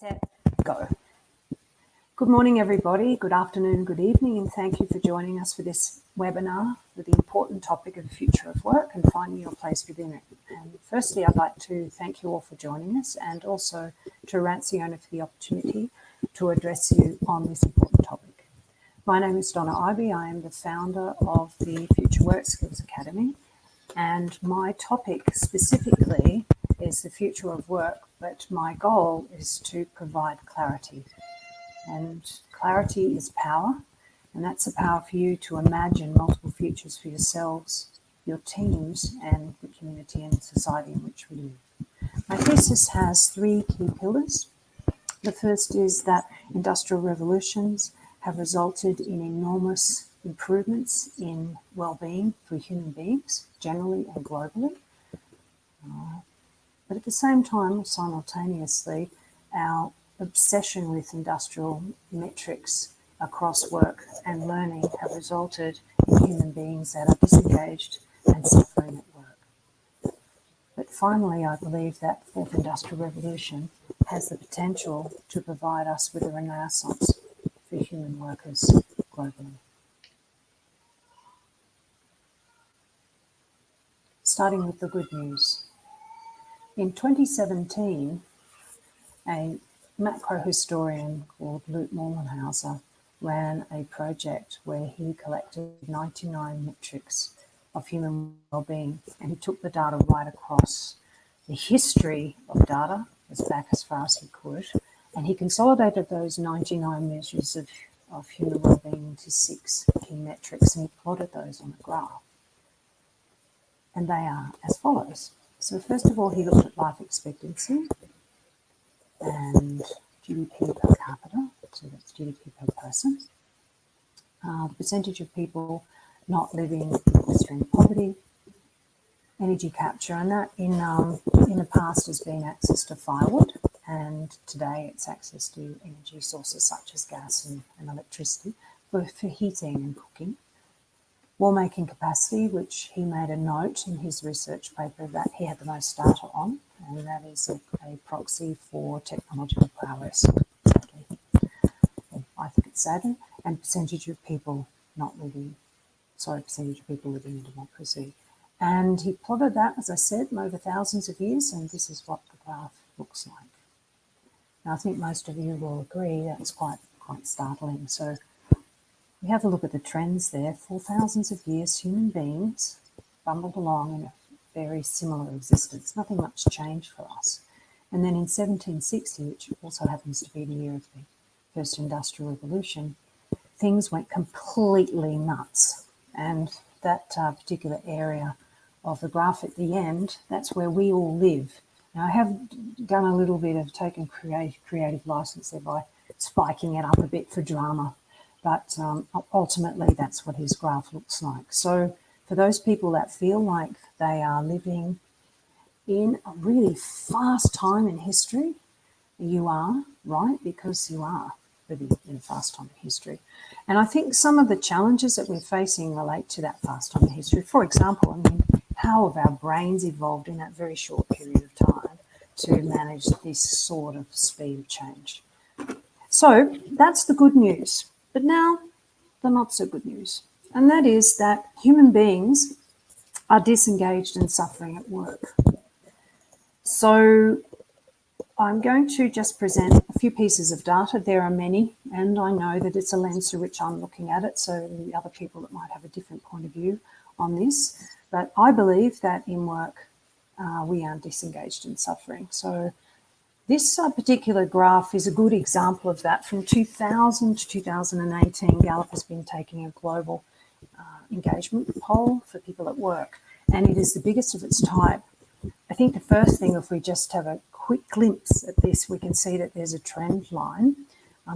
Set, go. Good morning, everybody. Good afternoon, good evening, and thank you for joining us for this webinar with the important topic of the future of work and finding your place within it. And firstly, I'd like to thank you all for joining us, and also to Arancione for the opportunity to address you on this important topic. My name is Donna Eiby. I am the founder of the Future Work Skills Academy, and my topic specifically is the future of work, but my goal is to provide clarity. And clarity is power, and that's the power for you to imagine multiple futures for yourselves, your teams, and the community and society in which we live. My thesis has three key pillars. The first is that industrial revolutions have resulted in enormous improvements in well-being for human beings, generally and globally. But at the same time, simultaneously, our obsession with industrial metrics across work and learning have resulted in human beings that are disengaged and suffering at work. But finally, I believe that the fourth industrial revolution has the potential to provide us with a renaissance for human workers globally. Starting with the good news. In 2017, a macro historian called Luke Morgenhauser ran a project where he collected 99 metrics of human well-being, and he took the data right across the history of data, as back as far as he could, and he consolidated those 99 measures of human well-being into 6 key metrics, and he plotted those on a graph. And they are as follows. So first of all, he looked at life expectancy and GDP per capita, so that's GDP per person, the percentage of people not living in extreme poverty, energy capture, and that in the past has been access to firewood, and today it's access to energy sources such as gas and electricity for heating and cooking. War-making capacity, which he made a note in his research paper that he had the most data on, and that is a proxy for technological prowess, sadly. I think it's sadly, and percentage of people living in democracy. And he plotted that, as I said, over thousands of years, and this is what the graph looks like. Now, I think most of you will agree that's quite startling. So we have a look at the trends there. For thousands of years, human beings bumbled along in a very similar existence. Nothing much changed for us. And then in 1760, which also happens to be the year of the first industrial revolution, things went completely nuts. And that particular area of the graph at the end, that's where we all live. Now, I have done a little bit of taking creative license there by spiking it up a bit for drama. But ultimately, that's what his graph looks like. So for those people that feel like they are living in a really fast time in history, you are right, because you are living in a fast time in history. And I think some of the challenges that we're facing relate to that fast time in history. For example, how have our brains evolved in that very short period of time to manage this sort of speed of change? So that's the good news. But now, the not so good news, and that is that human beings are disengaged and suffering at work. So I'm going to just present a few pieces of data. There are many, and I know that it's a lens through which I'm looking at it, so the other people that might have a different point of view on this. But I believe that in work, we are disengaged and suffering. So this particular graph is a good example of that. From 2000 to 2018, Gallup has been taking a global engagement poll for people at work, and it is the biggest of its type. I think the first thing, if we just have a quick glimpse at this, we can see that there's a trend line,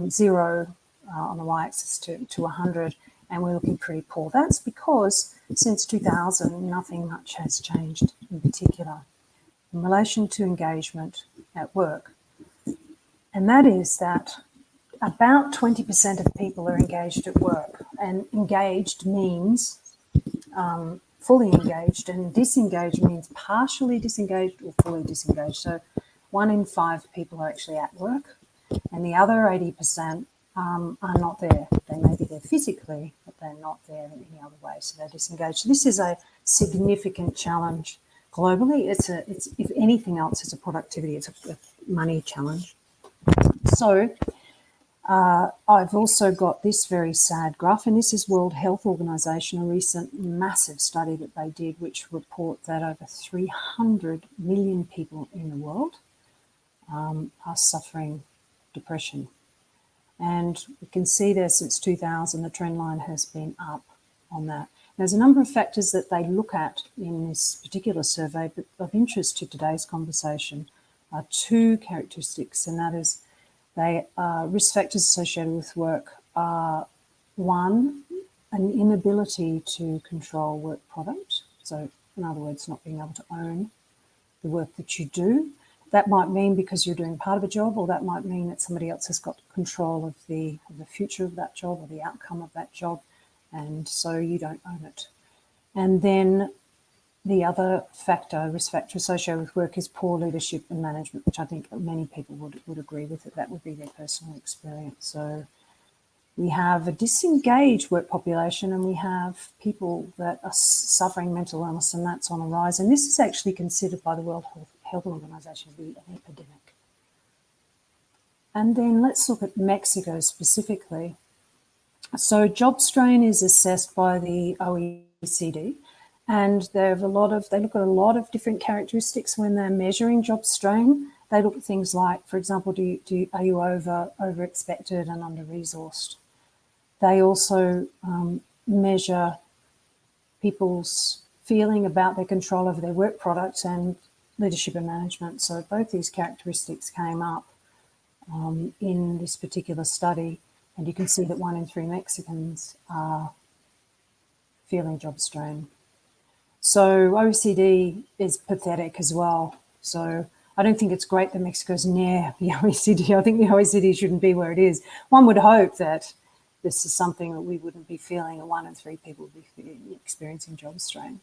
0 on the y-axis to 100, and we're looking pretty poor. That's because since 2000, nothing much has changed in particular in relation to engagement at work. And that is that about 20% of people are engaged at work. And engaged means fully engaged, and disengaged means partially disengaged or fully disengaged. So 1 in 5 people are actually at work, and the other 80% are not there. They may be there physically, but they're not there in any other way, so they're disengaged. So this is a significant challenge globally. It's if anything else, it's a productivity, it's a money challenge. So I've also got this very sad graph, and this is World Health Organization, a recent massive study that they did, which report that over 300 million people in the world are suffering depression. And we can see there since 2000, the trend line has been up on that. There's a number of factors that they look at in this particular survey, but of interest to today's conversation are two characteristics, and that is they risk factors associated with work are, one, an inability to control work product. So in other words, not being able to own the work that you do. That might mean because you're doing part of a job, or that might mean that somebody else has got control of the future of that job or the outcome of that job, and so you don't own it. And then the other factor, risk factor associated with work, is poor leadership and management, which I think many people would agree with, that would be their personal experience. So we have a disengaged work population, and we have people that are suffering mental illness, and that's on a rise. And this is actually considered by the World Health Organization to be an epidemic. And then let's look at Mexico specifically. So job strain is assessed by the OECD, and they look at a lot of different characteristics when they're measuring job strain. They look at things like, for example, are you over expected and under resourced? They also measure people's feeling about their control over their work product and leadership and management. So both these characteristics came up in this particular study, and you can see that 1 in 3 Mexicans are feeling job strain. So OECD is pathetic as well. So I don't think it's great that Mexico's near the OECD. I think the OECD shouldn't be where it is. One would hope that this is something that we wouldn't be feeling, that 1 in 3 people would be experiencing job strain.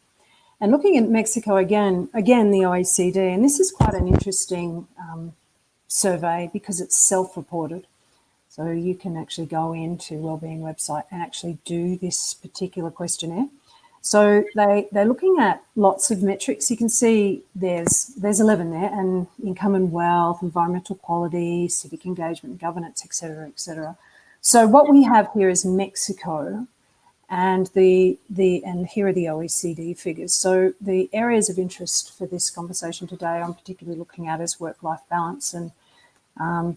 And looking at Mexico again, the OECD, and this is quite an interesting survey because it's self-reported. So you can actually go into Wellbeing website and actually do this particular questionnaire. So they're looking at lots of metrics. You can see there's 11 there, and income and wealth, environmental quality, civic engagement, governance, et cetera, et cetera. So what we have here is Mexico, and and here are the OECD figures. So the areas of interest for this conversation today, I'm particularly looking at is work-life balance. And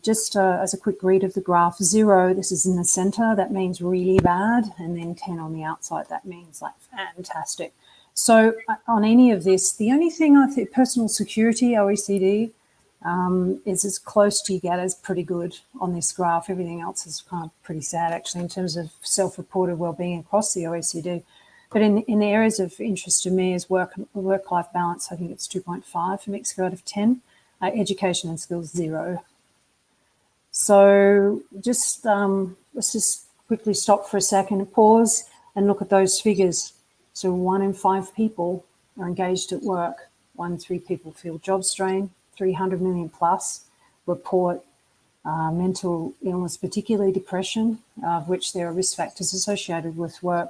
just as a quick read of the graph, 0, this is in the center, that means really bad, and then 10 on the outside, that means like fantastic. So on any of this, the only thing I think, personal security, OECD, is as close to you get as pretty good on this graph. Everything else is kind of pretty sad, actually, in terms of self-reported well-being across the OECD. But in the areas of interest to me is work-life balance, I think it's 2.5 for Mexico out of 10. Education and skills, 0. So just let's just quickly stop for a second, pause, and look at those figures. So 1 in 5 people are engaged at work. 1 in 3 people feel job strain. 300 million plus report mental illness, particularly depression, of which there are risk factors associated with work.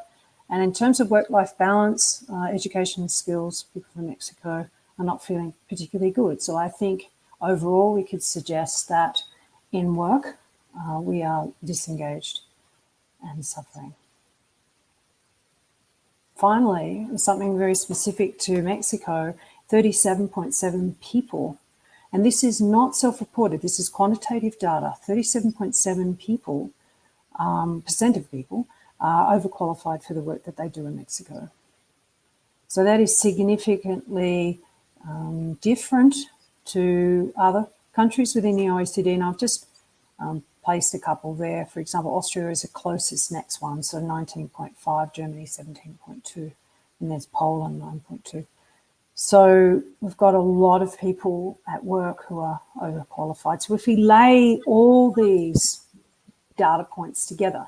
And in terms of work-life balance, education and skills, people from Mexico are not feeling particularly good. So I think overall we could suggest that in work, we are disengaged and suffering. Finally, something very specific to Mexico, 37.7 people, and this is not self-reported, this is quantitative data, 37.7 people, percent of people are overqualified for the work that they do in Mexico. So that is significantly different to other countries within the OECD, and I've just placed a couple there. For example, Austria is the closest next one, so 19.5, Germany 17.2, and there's Poland 9.2. So we've got a lot of people at work who are overqualified. So if we lay all these data points together,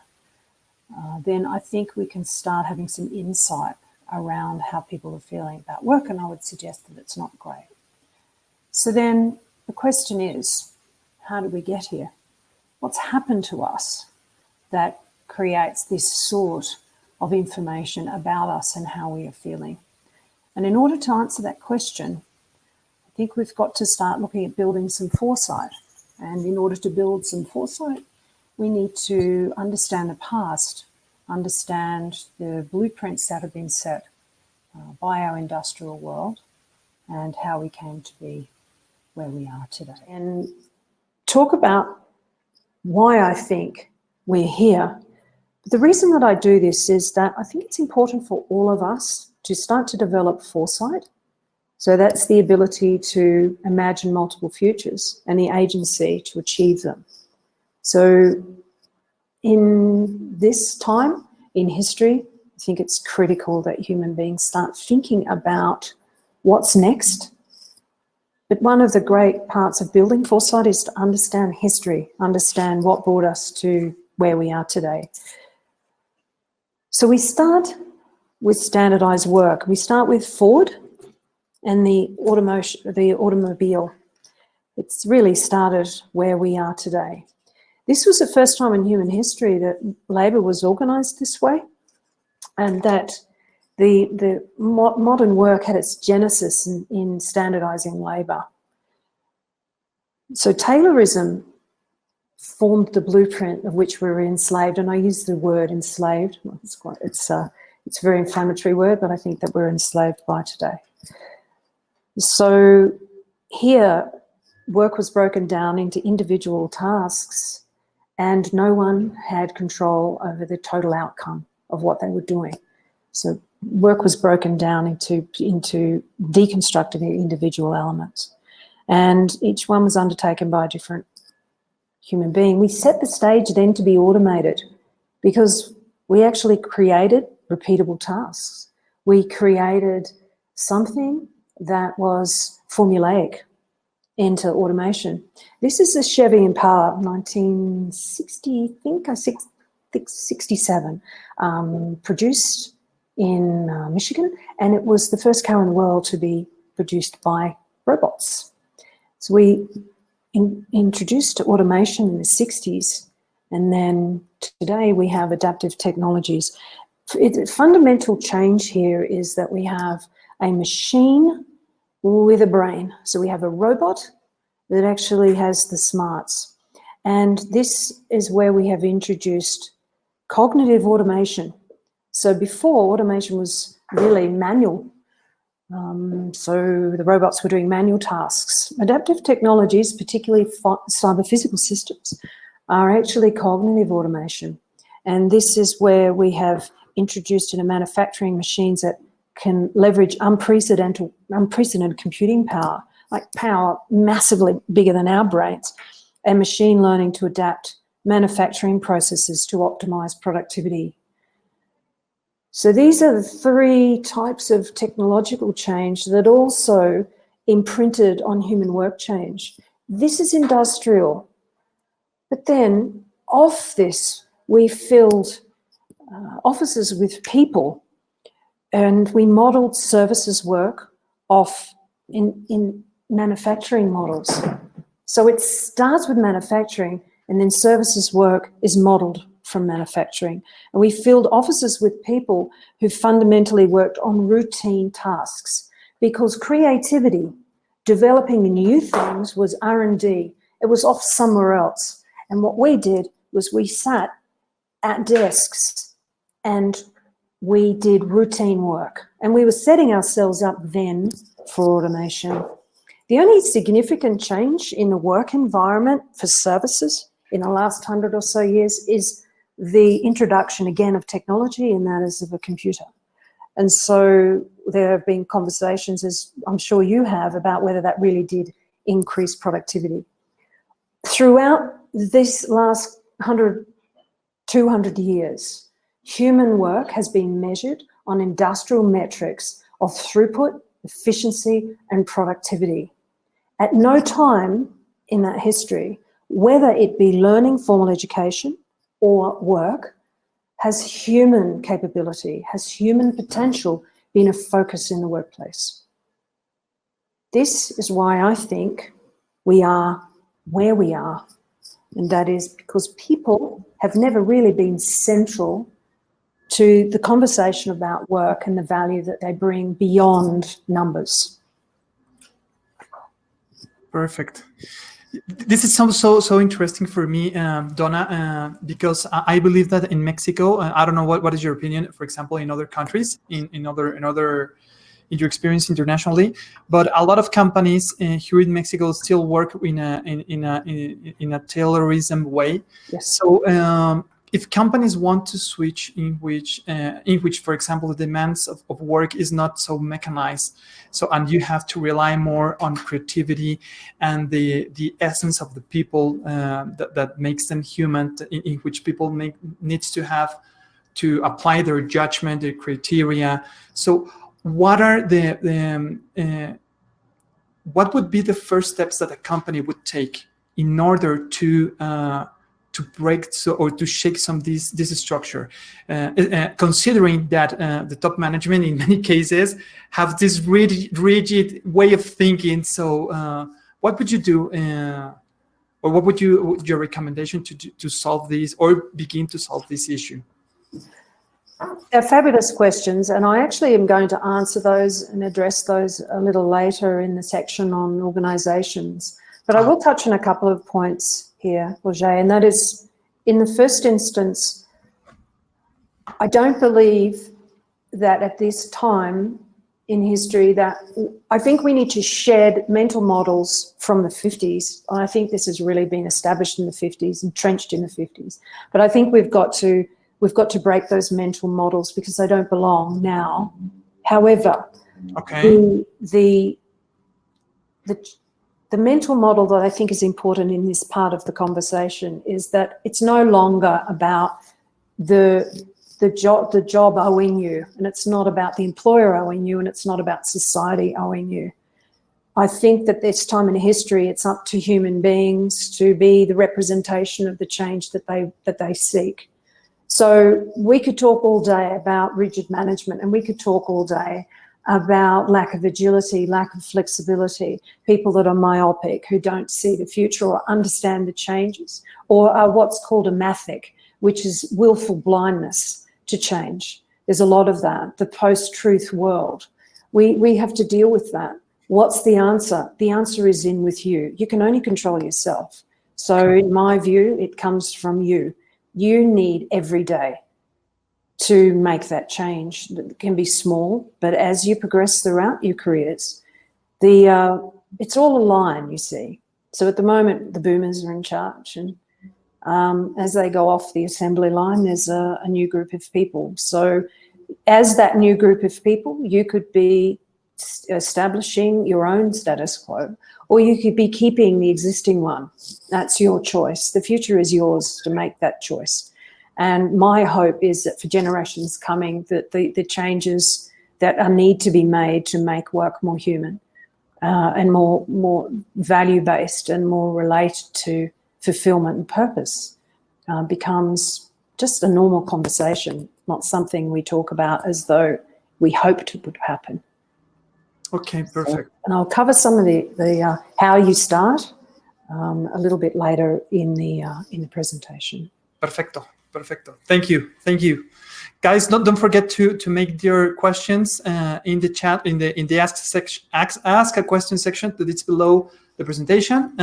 then I think we can start having some insight around how people are feeling about work, and I would suggest that it's not great. So then the question is, how did we get here? what's happened to us that creates this sort of information about us and how we are feeling. And in order to answer that question, I think we've got to start looking at building some foresight. And in order to build some foresight, we need to understand the past, understand the blueprints that have been set by our industrial world and how we came to be where we are today. And talk about why I think we're here. But the reason that I do this is that I think it's important for all of us to start to develop foresight. So that's the ability to imagine multiple futures and the agency to achieve them. So in this time in history, I think it's critical that human beings start thinking about what's next. But one of the great parts of building foresight is to understand history, understand what brought us to where we are today. So we start with standardized work. We start with Ford and the automobile. It's really started where we are today. This was the first time in human history that labour was organised this way, and that the modern work had its genesis in standardising labour. So Taylorism formed the blueprint of which we were enslaved, and I use the word enslaved. Well, it's a very inflammatory word, but I think that we're enslaved by today. So here, work was broken down into individual tasks, and no one had control over the total outcome of what they were doing. So work was broken down into deconstructing the individual elements, and each one was undertaken by a different human being. We set the stage then to be automated because we actually created repeatable tasks. We created something that was formulaic into automation. This is a Chevy Impala, 1960, I think 67, produced in Michigan, and it was the first car in the world to be produced by robots. So we introduced automation in the 60s, and then today we have adaptive technologies. The fundamental change here is that we have a machine with a brain. So we have a robot that actually has the smarts. And this is where we have introduced cognitive automation. So before, automation was really manual. So the robots were doing manual tasks. Adaptive technologies, particularly cyber physical systems, are actually cognitive automation. And this is where we have introduced into manufacturing machines that can leverage unprecedented computing power, like power massively bigger than our brains, and machine learning to adapt manufacturing processes to optimize productivity. So these are the three types of technological change that also imprinted on human work change. This is industrial. But then off this, we filled offices with people, and we modeled services work off in manufacturing models. So it starts with manufacturing, and then services work is modeled from manufacturing. And we filled offices with people who fundamentally worked on routine tasks, because creativity, developing new things, was R&D. It was off somewhere else. And what we did was we sat at desks and we did routine work, and we were setting ourselves up then for automation. The only significant change in the work environment for services in the last 100 or so years is the introduction again of technology, and that is of a computer. And so there have been conversations, as I'm sure you have, about whether that really did increase productivity. Throughout this last 100, 200 years, human work has been measured on industrial metrics of throughput, efficiency, and productivity. At no time in that history, whether it be learning, formal education, or work, has human capability, has human potential been a focus in the workplace. This is why I think we are where we are. And that is because people have never really been central to the conversation about work and the value that they bring beyond numbers. Perfect. This is so interesting for me, Donna, because I believe that in Mexico, I don't know what is your opinion, for example, in other countries, in your experience internationally, but a lot of companies here in Mexico still work in a Taylorism way. Yes. So if companies want to switch in which, for example, the demands of work is not so mechanized, and you have to rely more on creativity and the essence of the people that makes them human, in which people needs to have to apply their judgment, their criteria. So what are what would be the first steps that a company would take in order to break or to shake some of this structure, considering that the top management in many cases have this rigid way of thinking? So what would you do, or what would your recommendation to solve this or begin to solve this issue? They're fabulous questions, and I actually am going to answer those and address those a little later in the section on organisations. But I will touch on a couple of points here, Roger, and that is, in the first instance, I don't believe that at this time in history that I think we need to shed mental models from the 50s. And I think this has really been established in the 50s, entrenched in the 50s. But I think we've got to break those mental models because they don't belong now. However, okay, the mental model that I think is important in this part of the conversation is that it's no longer about the job owing you, and it's not about the employer owing you, and it's not about society owing you. I think that this time in history, it's up to human beings to be the representation of the change that they seek. So we could talk all day about rigid management, and we could talk all day about lack of agility, lack of flexibility, people that are myopic, who don't see the future or understand the changes, or are what's called a mathic, which is willful blindness to change. There's a lot of that, the post-truth world. We have to deal with that. What's the answer? The answer is in with you. You can only control yourself. So in my view, it comes from you. You need every day to make that change. It can be small, but as you progress throughout your careers, it's all a line, you see. So at the moment, the boomers are in charge, and as they go off the assembly line, there's a new group of people. So as that new group of people, you could be establishing your own status quo, or you could be keeping the existing one. That's your choice. The future is yours to make that choice. And my hope is that for generations coming, that the changes that need to be made to make work more human and more value-based and more related to fulfillment and purpose becomes just a normal conversation, not something we talk about as though we hoped it would happen. Okay, perfect. So, and I'll cover some of the how you start a little bit later in the presentation. Perfecto. Thank you, guys. Don't forget to make your questions in the chat, in the ask a question section that it's below the presentation.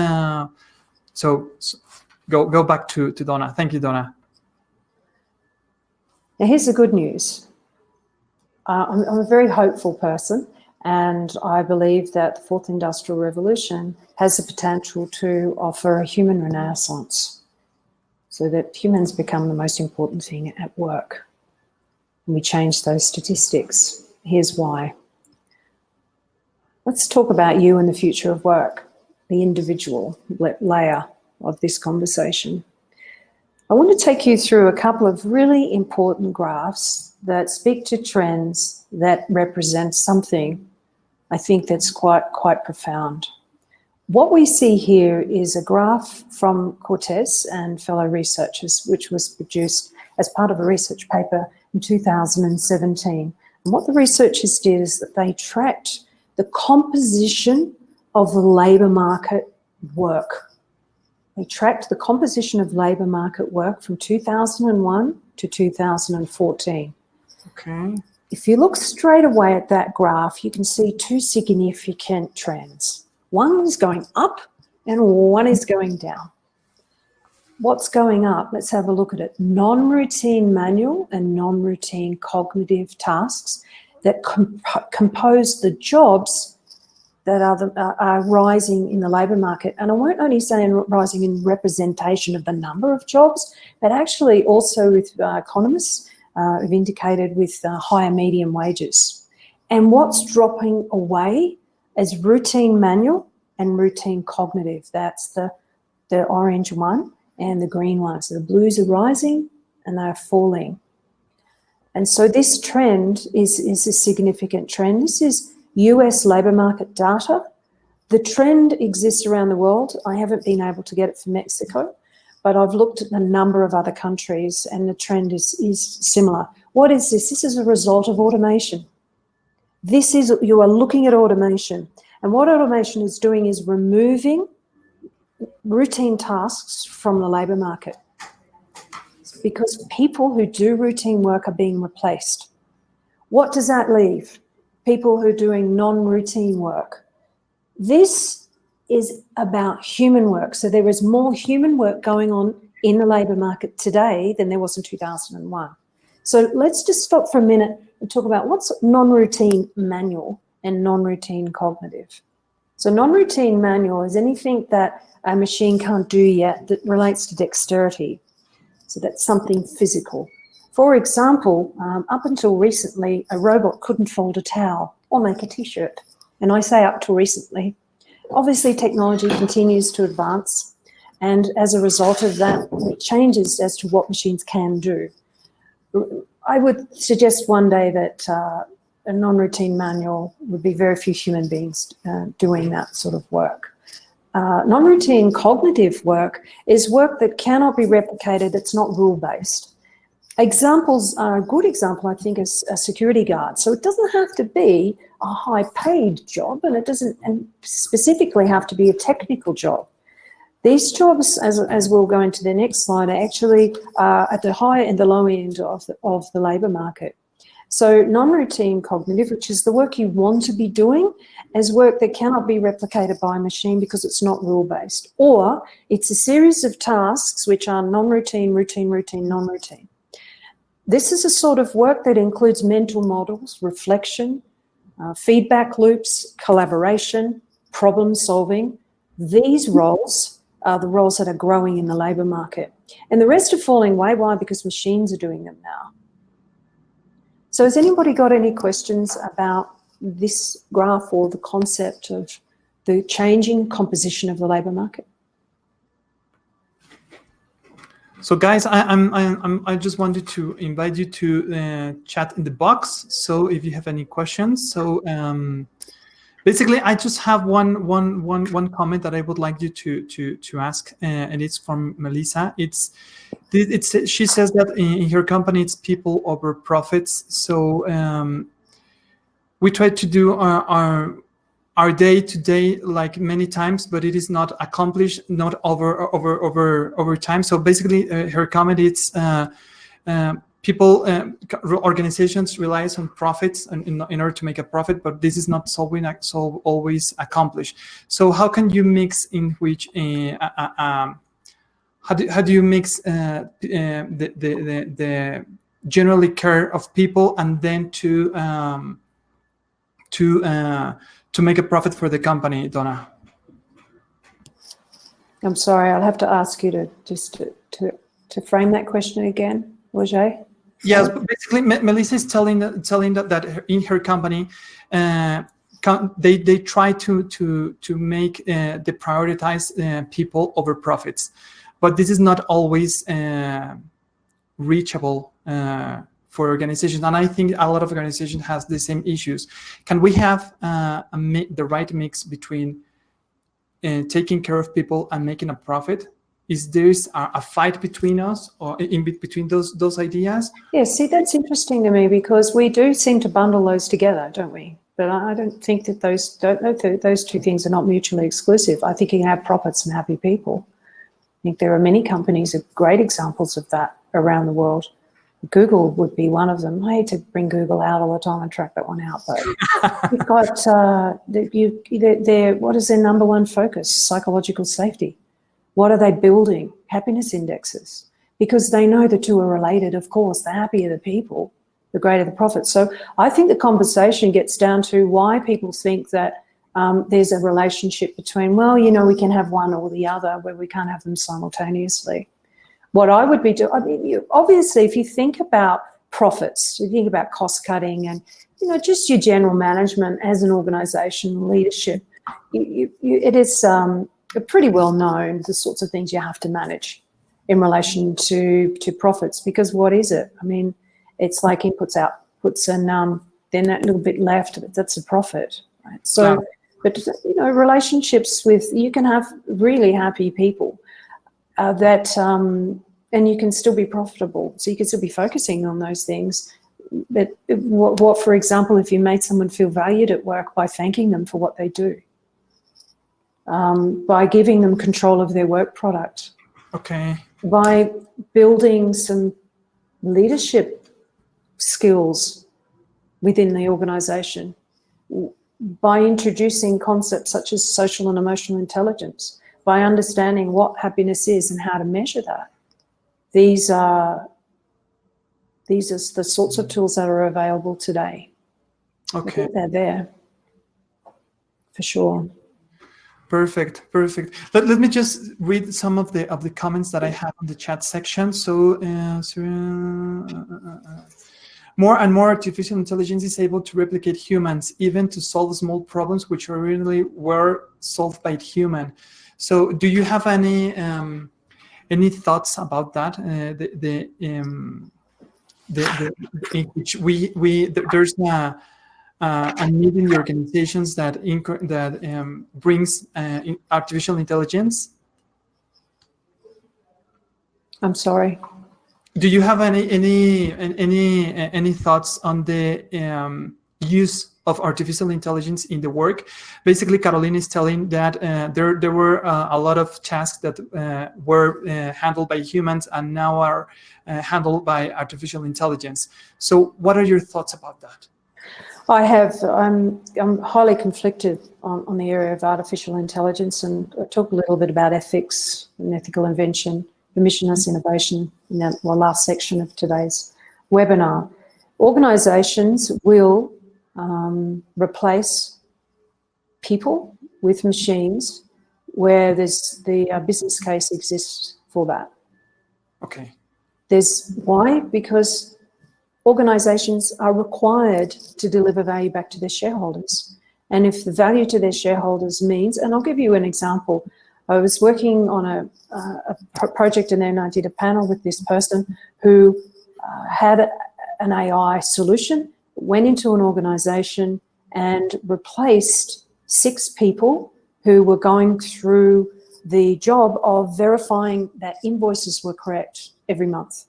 So go back to Donna. Thank you, Donna. Now here's the good news. I'm a very hopeful person, and I believe that the fourth industrial revolution has the potential to offer a human renaissance, so that humans become the most important thing at work. And we change those statistics. Here's why. Let's talk about you and the future of work, the individual layer of this conversation. I want to take you through a couple of really important graphs that speak to trends that represent something I think that's quite profound. What we see here is a graph from Cortez and fellow researchers, which was produced as part of a research paper in 2017. And what the researchers did is that they tracked the composition of the labour market work They tracked the composition of labour market work from 2001 to 2014. Okay. If you look straight away at that graph, you can see two significant trends. One is going up and one is going down. What's going up? Let's have a look at it. Non-routine manual and non-routine cognitive tasks that compose the jobs that are rising in the labour market. And I won't only say rising in representation of the number of jobs, but actually also with economists have indicated with higher median wages. And what's dropping away is routine manual and routine cognitive. That's the orange one and the green one. So the blues are rising and they're falling. And so this trend is a significant trend. This is US labour market data. The trend exists around the world. I haven't been able to get it for Mexico, but I've looked at a number of other countries and the trend is similar. What is this? This is a result of automation. You are looking at automation, and what automation is doing is removing routine tasks from the labour market, because people who do routine work are being replaced. What does that leave? People who are doing non-routine work. This is about human work. So there is more human work going on in the labour market today than there was in 2001. So let's just stop for a minute and talk about what's non-routine manual and non-routine cognitive. So non-routine manual is anything that a machine can't do yet that relates to dexterity. So that's something physical. For example, up until recently, a robot couldn't fold a towel or make a t-shirt. And I say up till recently. Obviously, technology continues to advance. And as a result of that, it changes as to what machines can do. I would suggest one day that a non-routine manual would be very few human beings doing that sort of work. Non-routine cognitive work is work that cannot be replicated, that's not rule-based. Examples are a good example, I think, is a security guard. So it doesn't have to be a high-paid job, and it doesn't specifically have to be a technical job. These jobs, as we'll go into the next slide, are actually at the high and the low end of the labour market. So non-routine cognitive, which is the work you want to be doing, is work that cannot be replicated by a machine because it's not rule-based. Or it's a series of tasks which are non-routine, routine, routine, non-routine. This is a sort of work that includes mental models, reflection, feedback loops, collaboration, problem solving. These roles are the roles that are growing in the labour market. And the rest are falling away. Why? Because machines are doing them now. So has anybody got any questions about this graph or the concept of the changing composition of the labour market? So guys, I just wanted to invite you to chat in the box. So if you have any questions, so basically I just have one comment that I would like you to ask, and it's from Melissa. She says that in her company it's people over profits. So we try to do our day-to-day like many times, but it is not accomplished, not over time. So basically, her comment is organizations relies on profits in order to make a profit, but this is not always accomplished. So how can you mix in which how do you mix the generally care of people and then to make a profit for the company, Donna? I'm sorry, I'll have to ask you to frame that question again, Roger. Yes, basically, Melissa is telling that in her company, they try to make they prioritize people over profits, but this is not always reachable for organizations, and I think a lot of organizations has the same issues. Can we have the right mix between taking care of people and making a profit? Is there a fight between us or in between those ideas? Yeah, see, that's interesting to me because we do seem to bundle those together, don't we? But I don't think that those two things are not mutually exclusive. I think you can have profits and happy people. I think there are many companies with great examples of that around the world. Google would be one of them. I hate to bring Google out all the time and track that one out, but you've got what is their number one focus? Psychological safety. What are they building? Happiness indexes. Because they know the two are related, of course. The happier the people, the greater the profit. So I think the conversation gets down to why people think that there's a relationship between, well, you know, we can have one or the other, where we can't have them simultaneously. What I would be doing, I mean, obviously, if you think about profits, you think about cost cutting and, you know, just your general management as an organisation, leadership, it is pretty well known the sorts of things you have to manage in relation to profits. Because what is it? I mean, it's like inputs, outputs, and then that little bit left, that's a profit, right? So, yeah. But, you know, relationships with, you can have really happy people and you can still be profitable. So you can still be focusing on those things. But what, for example, if you made someone feel valued at work by thanking them for what they do, by giving them control of their work product, okay, by building some leadership skills within the organisation, by introducing concepts such as social and emotional intelligence, by understanding what happiness is and how to measure that. These are the sorts of tools that are available today. Okay. They're there, for sure. Perfect. Let me just read some of the comments that I have in the chat section. So, more and more artificial intelligence is able to replicate humans, even to solve small problems which originally were solved by human. So, do you have any thoughts about that? In which there's a need in the organizations that brings artificial intelligence. I'm sorry. Do you have any thoughts on the use of artificial intelligence in the work? Basically, Caroline is telling that there were a lot of tasks that were handled by humans and now are handled by artificial intelligence. So, what are your thoughts about that? I'm highly conflicted on the area of artificial intelligence, and I talk a little bit about ethics and ethical invention, permissionless innovation in the last section of today's webinar. Organisations will replace people with machines where there's the business case exists for that. Okay. Why? Because organisations are required to deliver value back to their shareholders. And if the value to their shareholders means, and I'll give you an example. I was working on a project, and then I did a panel with this person who had an AI solution, went into an organisation and replaced 6 people who were going through the job of verifying that invoices were correct every month.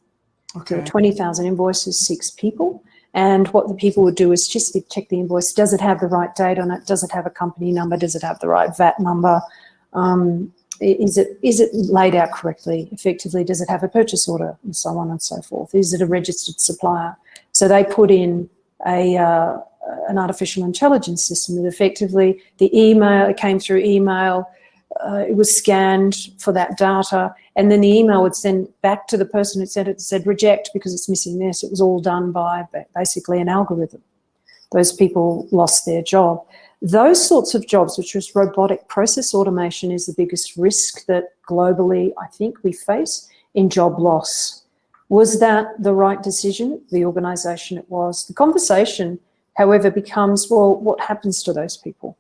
Okay. So 20,000 invoices, 6 people. And what the people would do is just check the invoice. Does it have the right date on it? Does it have a company number? Does it have the right VAT number? Is it laid out correctly, effectively? Does it have a purchase order? And so on and so forth. Is it a registered supplier? So they put in an artificial intelligence system that effectively the email, it came through email, it was scanned for that data, and then the email would send back to the person who sent it, said reject because it's missing this. It was all done by basically an algorithm. Those people lost their job. Those sorts of jobs, which was robotic process automation, is the biggest risk that globally I think we face in job loss. Was that the right decision? The organisation it was. The conversation, however, becomes, well, what happens to those people?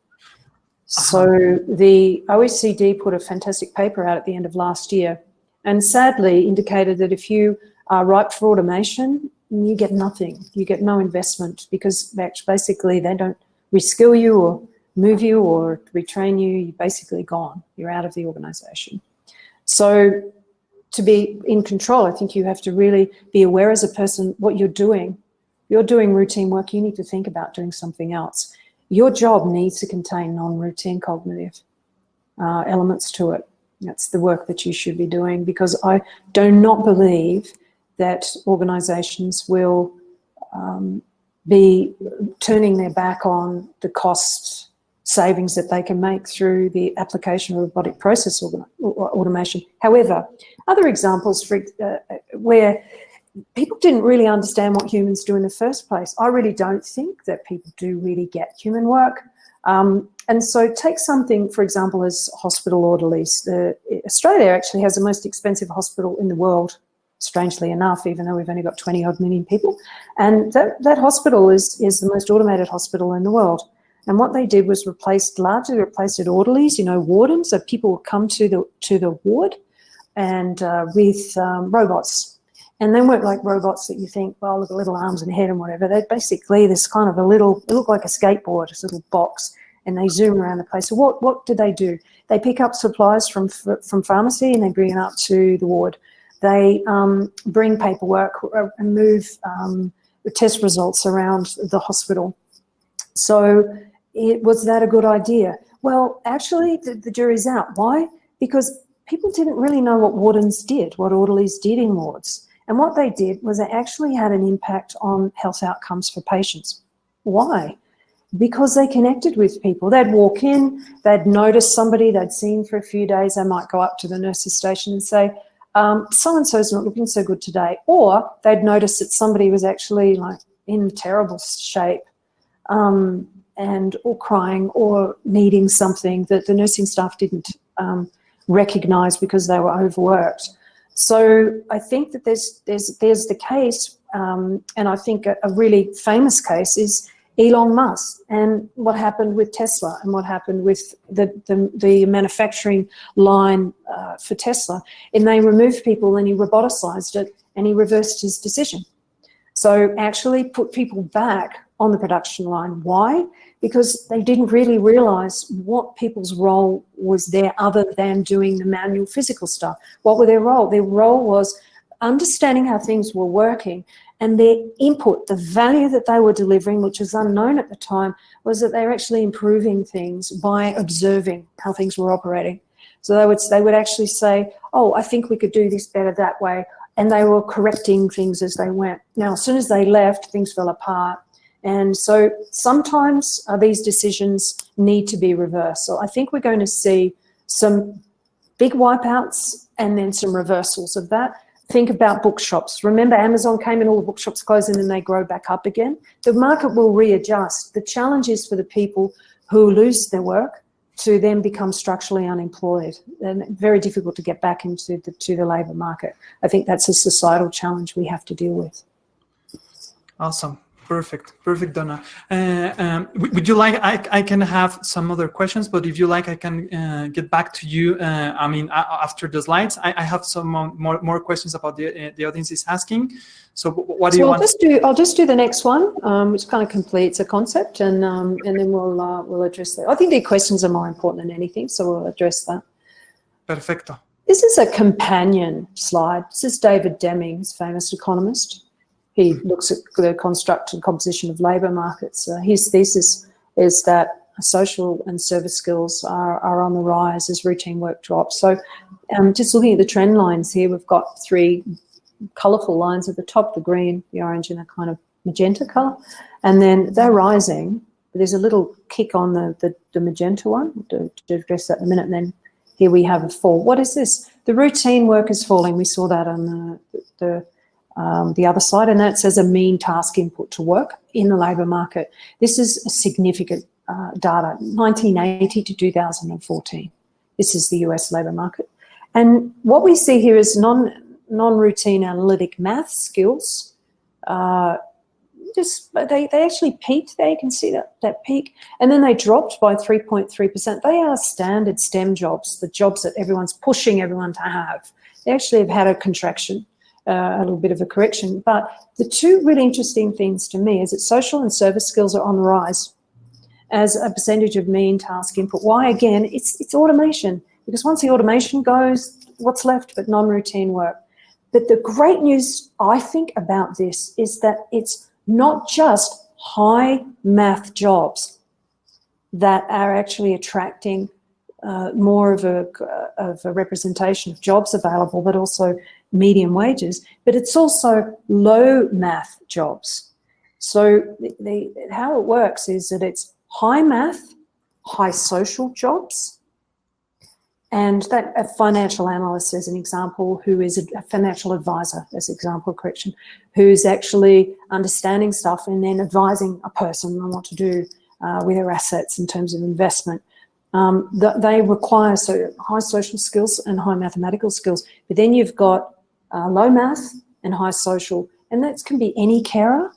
So the OECD put a fantastic paper out at the end of last year and sadly indicated that if you are ripe for automation, you get nothing. You get no investment because basically they don't reskill you or move you or retrain you. You're basically gone. You're out of the organisation. So to be in control, I think you have to really be aware as a person what you're doing. You're doing routine work. You need to think about doing something else. Your job needs to contain non-routine cognitive elements to it. That's the work that you should be doing, because I do not believe that organisations will be turning their back on the cost savings that they can make through the application of robotic process automation. However, other examples where people didn't really understand what humans do in the first place. I really don't think that people do really get human work. And so take something, for example, as hospital orderlies. Australia actually has the most expensive hospital in the world, strangely enough, even though we've only got 20-odd million people. And that hospital is the most automated hospital in the world. And what they did was largely replaced orderlies, wardens. So people would come to the ward and with robots. And they weren't like robots that you think, well, look at little arms and head and whatever. They're basically this kind of it looked like a skateboard, this little box, and they zoom around the place. So what do? They pick up supplies from pharmacy and they bring it up to the ward. They bring paperwork and move the test results around the hospital. So was that a good idea? Well, actually, the jury's out. Why? Because people didn't really know what wardens did, what orderlies did in wards. And what they did was they actually had an impact on health outcomes for patients. Why? Because they connected with people. They'd walk in, they'd notice somebody they'd seen for a few days. They might go up to the nurse's station and say, so-and-so's not looking so good today. Or they'd notice that somebody was actually in terrible shape or crying or needing something that the nursing staff didn't recognise because they were overworked. So I think that there's the case, and I think a really famous case is Elon Musk and what happened with Tesla and what happened with the manufacturing line for Tesla. And they removed people and he roboticized it and he reversed his decision. So actually put people back on the production line. Why? Because they didn't really realize what people's role was there other than doing the manual physical stuff. What were their role? Their role was understanding how things were working, and their input, the value that they were delivering, which was unknown at the time, was that they were actually improving things by observing how things were operating. So they would actually say, oh, I think we could do this better that way. And they were correcting things as they went. Now, as soon as they left, things fell apart. And so sometimes these decisions need to be reversed. So I think we're going to see some big wipeouts and then some reversals of that. Think about bookshops. Remember, Amazon came and all the bookshops closed and then they grow back up again. The market will readjust. The challenge is for the people who lose their work to then become structurally unemployed, and very difficult to get back into the labour market. I think that's a societal challenge we have to deal with. Awesome. Perfect, Donna. Would you like, I can have some other questions, but if you like, I can get back to you. After the slides, I have some more questions about the audience is asking. So what do you want? I'll just do the next one, which kind of completes a concept, and then we'll address that. I think the questions are more important than anything, so we'll address that. Perfecto. This is a companion slide. This is David Deming's famous economist. He looks at the construct and composition of labour markets. His thesis is that social and service skills are on the rise as routine work drops. So just looking at the trend lines here, we've got three colourful lines at the top, the green, the orange and a kind of magenta colour. And then they're rising. There's a little kick on the magenta one, to address that in a minute. And then here we have a fall. What is this? The routine work is falling. We saw that on the other side, and that says a mean task input to work in the labour market. This is a significant data, 1980 to 2014. This is the US labour market. And what we see here is non-routine analytic math skills. They actually peaked there. You can see that peak. And then they dropped by 3.3%. They are standard STEM jobs, the jobs that everyone's pushing everyone to have. They actually have had a contraction. A little bit of a correction. But the two really interesting things to me is that social and service skills are on the rise as a percentage of mean task input. Why? Again, it's automation, because once the automation goes, what's left but non-routine work? But the great news, I think, about this is that it's not just high math jobs that are actually attracting more of a representation of jobs available, but also medium wages. But it's also low math jobs. So how it works is that it's high math, high social jobs. And that a financial analyst, as an example, who is a financial advisor, as an example, correction, who's actually understanding stuff and then advising a person on what to do with their assets in terms of investment. They require high social skills and high mathematical skills. But then you've got low math and high social, and that can be any carer.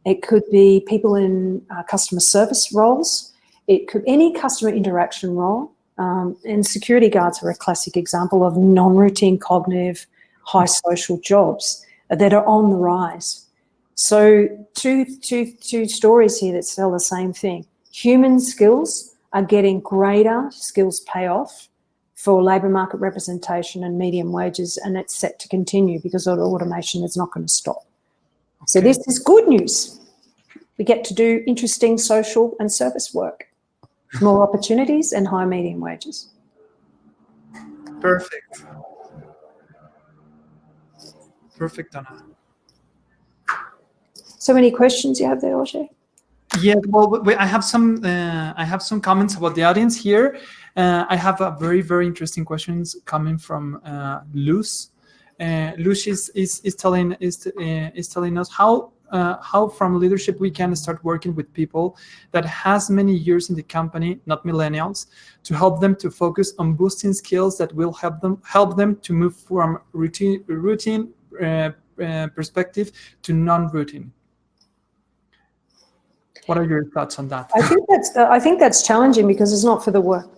It could be people in customer service roles. It could any customer interaction role. And security guards are a classic example of non-routine cognitive, high social jobs that are on the rise. So two stories here that tell the same thing. Human skills are getting greater skills payoff for labour market representation and medium wages, and it's set to continue because automation is not going to stop. Okay. So this is good news. We get to do interesting social and service work. More opportunities and high medium wages. Perfect. Perfect, Donna. So many questions you have there, Roger? Yeah, well, I have some comments about the audience here. I have a very interesting questions coming from Luz. Luz is telling us how from leadership we can start working with people that has many years in the company, not millennials, to help them to focus on boosting skills that will help them to move from routine perspective to non-routine. What are your thoughts on that? I think that's challenging because it's not for the work.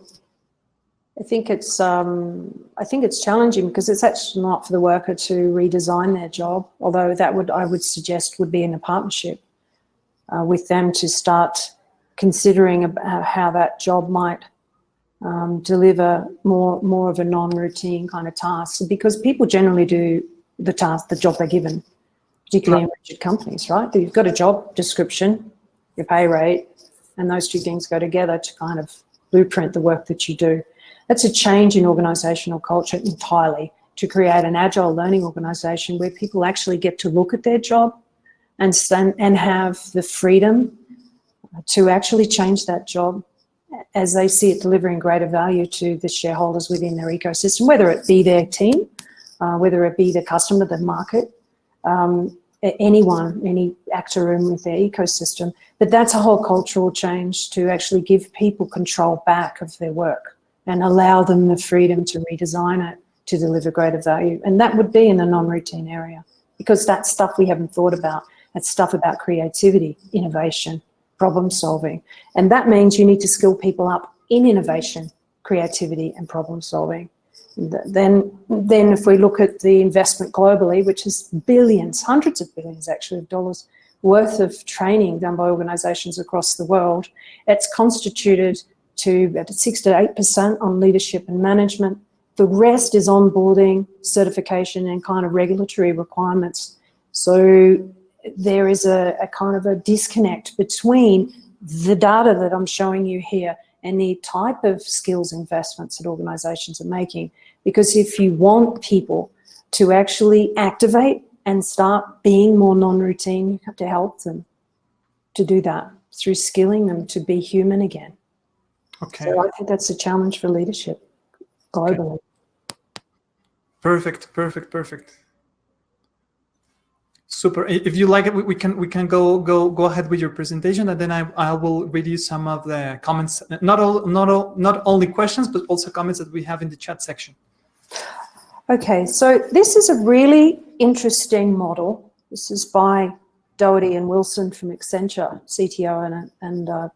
I think it's challenging because it's actually not for the worker to redesign their job, although that I would suggest would be in a partnership with them to start considering about how that job might deliver more of a non-routine kind of task, because people generally do the job they're given, particularly in rigid companies, right? You've got a job description, your pay rate, and those two things go together to kind of blueprint the work that you do. That's a change in organisational culture entirely, to create an agile learning organisation where people actually get to look at their job and have the freedom to actually change that job as they see it delivering greater value to the shareholders within their ecosystem, whether it be their team, whether it be the customer, the market, anyone, any actor in with their ecosystem. But that's a whole cultural change to actually give people control back of their work and allow them the freedom to redesign it to deliver greater value. And that would be in the non-routine area, because that's stuff we haven't thought about. That's stuff about creativity, innovation, problem solving. And that means you need to skill people up in innovation, creativity, and problem solving. Then if we look at the investment globally, which is billions, hundreds of billions actually of dollars worth of training done by organisations across the world, it's constituted to about 6 to 8% on leadership and management. The rest is onboarding, certification, and kind of regulatory requirements. So there is a kind of a disconnect between the data that I'm showing you here and the type of skills investments that organisations are making. Because if you want people to actually activate and start being more non-routine, you have to help them to do that through skilling them to be human again. Okay. So I think that's a challenge for leadership globally. Okay. Perfect. Super. If you like it, we can go ahead with your presentation, and then I will read you some of the comments. Not only questions, but also comments that we have in the chat section. Okay, so this is a really interesting model. This is by Doherty and Wilson from Accenture, CTO and a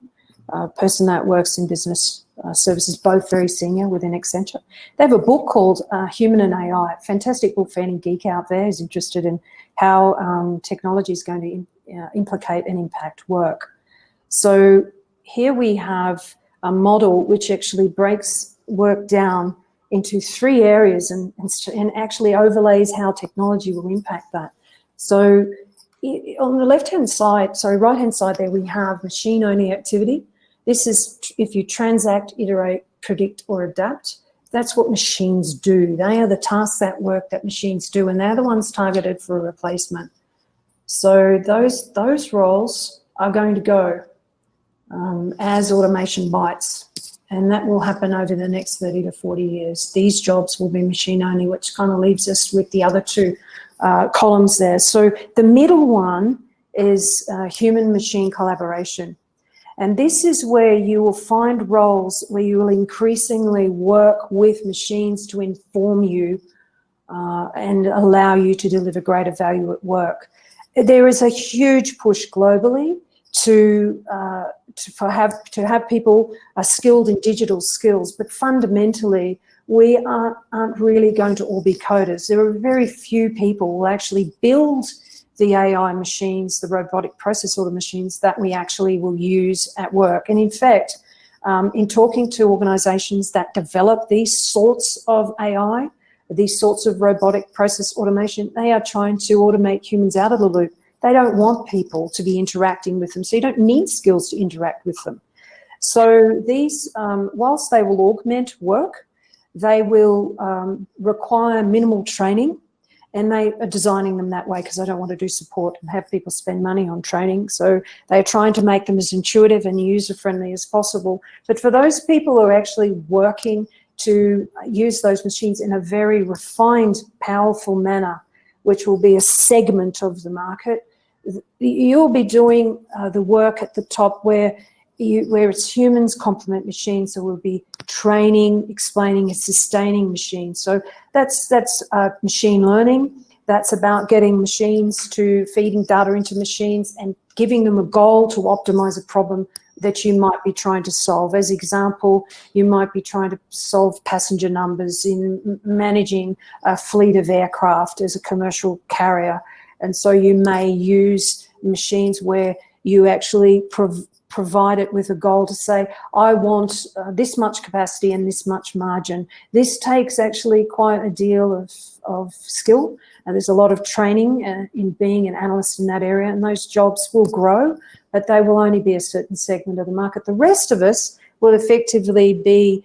person that works in business services, both very senior within Accenture. They have a book called Human and AI, fantastic book for any geek out there who's interested in how technology is going to implicate and impact work. So here we have a model which actually breaks work down into 3 areas and actually overlays how technology will impact that. So on the right-hand side there, we have machine-only activity. This is if you transact, iterate, predict, or adapt. That's what machines do. They are the tasks, that work that machines do, and they're the ones targeted for a replacement. So those roles are going to go as automation bites, and that will happen over the next 30 to 40 years. These jobs will be machine only, which kind of leaves us with the other two columns there. So the middle one is human-machine collaboration. And this is where you will find roles where you will increasingly work with machines to inform you and allow you to deliver greater value at work. There is a huge push globally to have people skilled in digital skills, but fundamentally we aren't really going to all be coders. There are very few people who will actually build the AI machines, the robotic process auto machines that we actually will use at work. And in fact, in talking to organisations that develop these sorts of AI, these sorts of robotic process automation, they are trying to automate humans out of the loop. They don't want people to be interacting with them, so you don't need skills to interact with them. So these, whilst they will augment work, they will require minimal training, and they are designing them that way because they don't want to do support and have people spend money on training. So they're trying to make them as intuitive and user-friendly as possible. But for those people who are actually working to use those machines in a very refined, powerful manner, which will be a segment of the market, you'll be doing the work at the top where it's humans complement machines. So we'll be training, explaining, and sustaining machines. So that's machine learning. That's about getting machines to feeding data into machines and giving them a goal to optimize a problem that you might be trying to solve. As example, you might be trying to solve passenger numbers in managing a fleet of aircraft as a commercial carrier. And so you may use machines where you actually provide it with a goal to say, I want this much capacity and this much margin. This takes actually quite a deal of skill, and there's a lot of training in being an analyst in that area, and those jobs will grow, but they will only be a certain segment of the market. The rest of us will effectively be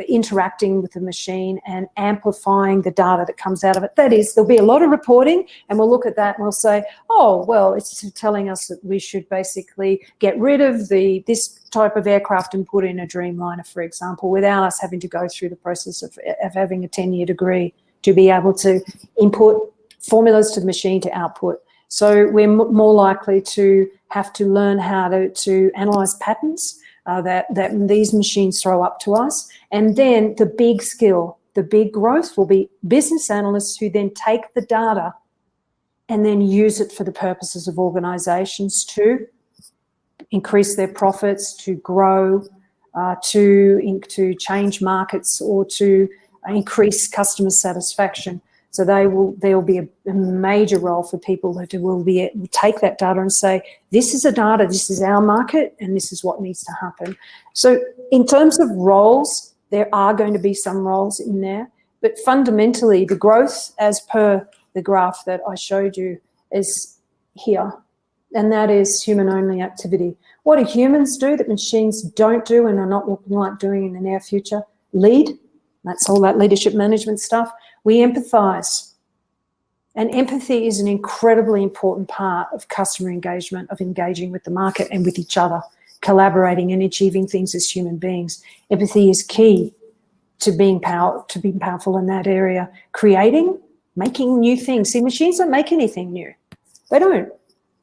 interacting with the machine and amplifying the data that comes out of it. That is, there'll be a lot of reporting, and we'll look at that and we'll say, oh, well, it's telling us that we should basically get rid of this type of aircraft and put in a Dreamliner, for example, without us having to go through the process of having a 10-year degree to be able to input formulas to the machine to output. So we're more likely to have to learn how to analyze patterns that these machines throw up to us. And then the big skill, the big growth will be business analysts who then take the data and then use it for the purposes of organizations to increase their profits, to grow, to change markets, or to increase customer satisfaction. So there will be a major role for people that will take that data and say, this is this is our market, and this is what needs to happen. So in terms of roles, there are going to be some roles in there, but fundamentally the growth, as per the graph that I showed you, is here, and that is human-only activity. What do humans do that machines don't do and are not looking like doing in the near future? Lead. That's all that leadership management stuff. We empathize. And empathy is an incredibly important part of customer engagement, of engaging with the market and with each other, collaborating and achieving things as human beings. Empathy is key to being powerful in that area. Creating, making new things. See, machines don't make anything new. They don't.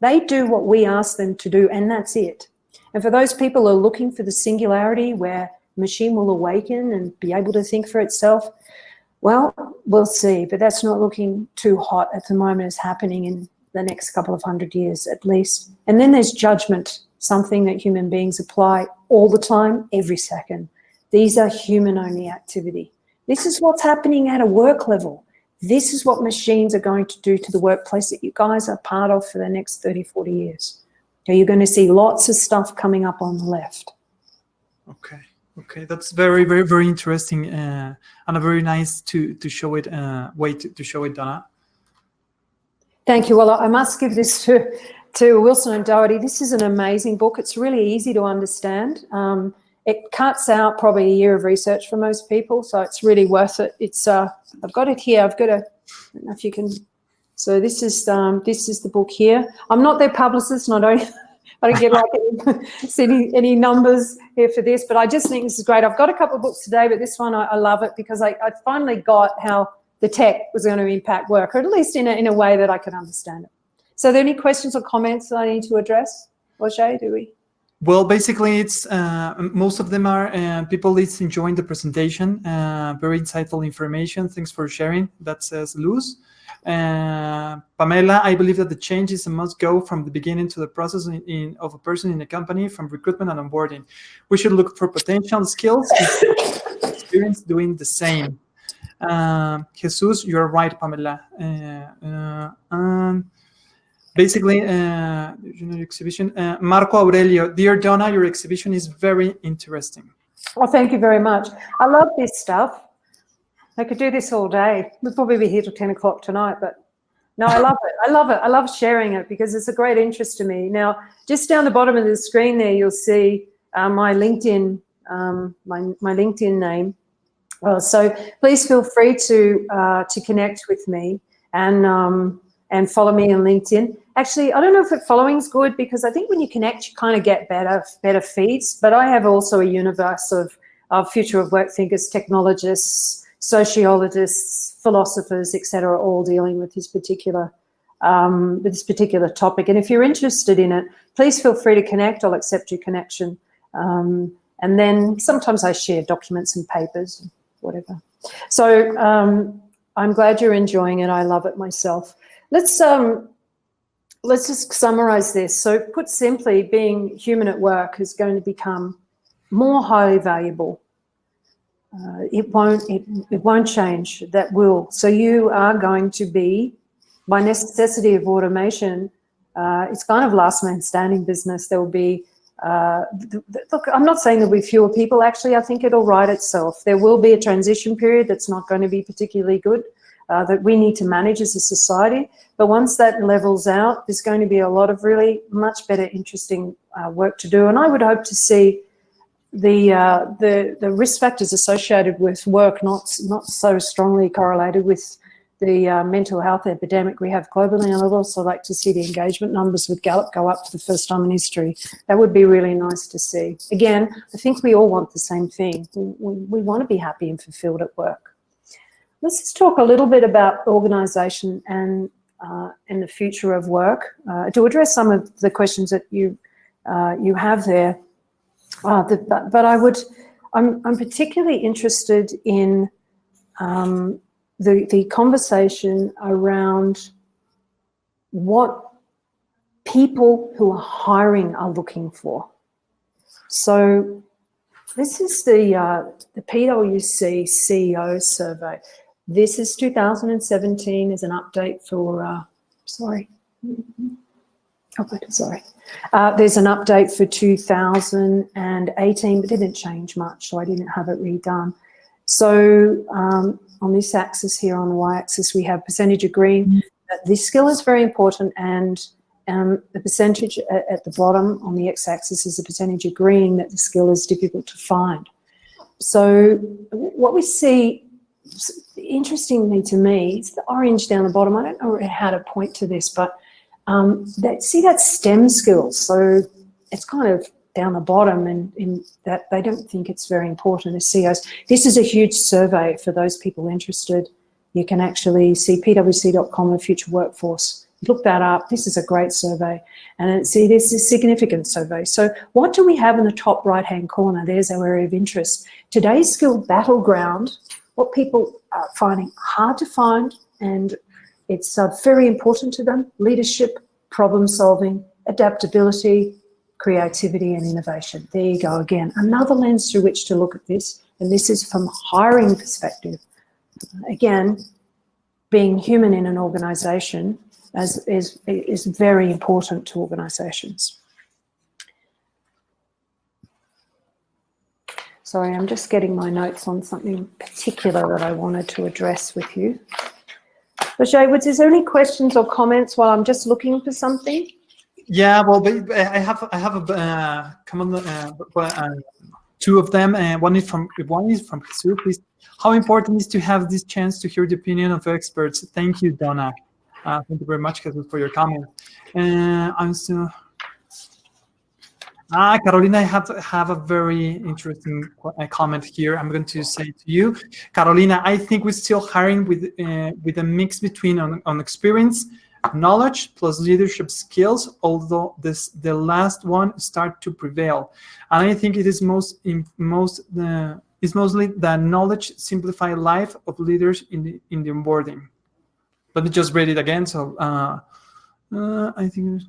They do what we ask them to do, and that's it. And for those people who are looking for the singularity where machine will awaken and be able to think for itself, well, we'll see, but that's not looking too hot at the moment. It's happening in the next couple of 100 years at least. And then there's judgment, something that human beings apply all the time, every second. These are human-only activity. This is what's happening at a work level. This is what machines are going to do to the workplace that you guys are part of for the next 30, 40 years. So you're going to see lots of stuff coming up on the left. Okay, that's very, very, very interesting, and a very nice to show it way to show it, Donna. Thank you. Well, I must give this to Wilson and Doherty. This is an amazing book. It's really easy to understand. It cuts out probably a year of research for most people, so it's really worth it. It's I've got it here. I've got a, I don't know if you can. So this is the book here. I'm not their publicist, and I don't get like any numbers here for this, but I just think this is great. I've got a couple of books today, but this one I love it because I finally got how the tech was going to impact work, or at least in a way that I could understand it. So are there any questions or comments that I need to address? Roger, do we? Well, basically, it's most of them are people is enjoying the presentation. Very insightful information. Thanks for sharing. That says Luz. Pamela, I believe that the change is a must go from the beginning to the process of a person in a company, from recruitment and onboarding. We should look for potential skills and experience doing the same. Jesus, you're right, Pamela. Basically, exhibition. Marco Aurelio, dear Donna, your exhibition is very interesting. Oh, thank you very much. I love this stuff. I could do this all day. We'll probably be here till 10 o'clock tonight, but no, I love it. I love it. I love sharing it because it's a great interest to me. Now, just down the bottom of the screen there, you'll see my LinkedIn, my LinkedIn name. So please feel free to connect with me and follow me on LinkedIn. Actually, I don't know if following is good because I think when you connect, you kind of get better feeds. But I have also a universe of future of work thinkers, technologists, sociologists, philosophers, etc., all dealing with this particular topic. And if you're interested in it, please feel free to connect. I'll accept your connection. And then sometimes I share documents and papers, whatever. So I'm glad you're enjoying it. I love it myself. Let's just summarize this. So put simply, being human at work is going to become more highly valuable. It won't change. That will. So you are going to be, by necessity of automation, it's kind of last man standing business. There will be, look, I'm not saying there'll be fewer people. Actually, I think it'll right itself. There will be a transition period that's not going to be particularly good, that we need to manage as a society. But once that levels out, there's going to be a lot of really much better, interesting work to do. And I would hope to see the risk factors associated with work not so strongly correlated with the mental health epidemic we have globally. And I'd also like to see the engagement numbers with Gallup go up for the first time in history. That would be really nice to see. Again, I think we all want the same thing. We want to be happy and fulfilled at work. Let's just talk a little bit about organisation and the future of work to address some of the questions that you have there. But I'm particularly interested in the conversation around what people who are hiring are looking for. So this is the PwC CEO survey. This is 2017 as an update for, there's an update for 2018, but it didn't change much, so I didn't have it redone. So on this axis here, on the y-axis, we have percentage agreeing that this skill is very important, and the percentage at the bottom on the x-axis is the percentage agreeing that the skill is difficult to find. So what we see, interestingly to me, it's the orange down the bottom. I don't know how to point to this, but see that STEM skills. So it's kind of down the bottom, and in that they don't think it's very important as CEOs. This is a huge survey for those people interested. You can actually see pwc.com of future workforce. Look that up. This is a great survey, and see, this is a significant survey. So what do we have in the top right-hand corner? There's our area of interest. Today's skill battleground, what people are finding hard to find, and it's very important to them: leadership, problem solving, adaptability, creativity and innovation. There you go again. Another lens through which to look at this, and this is from a hiring perspective. Again, being human in an organisation is very important to organisations. Sorry, I'm just getting my notes on something particular that I wanted to address with you. Roger Woods, is there any questions or comments while I'm just looking for something? Yeah, well, I have a common two of them, and one is from Jesus. Please, how important is to have this chance to hear the opinion of experts? Thank you, Donna. Thank you very much, Jesus, for your comment. I'm still. Carolina, I have a very interesting comment here. I'm going to say to you, Carolina, I think we're still hiring with a mix between on experience, knowledge plus leadership skills, although the last one start to prevail. And I think it is mostly the knowledge simplify life of leaders in the onboarding. Let me just read it again. So I think.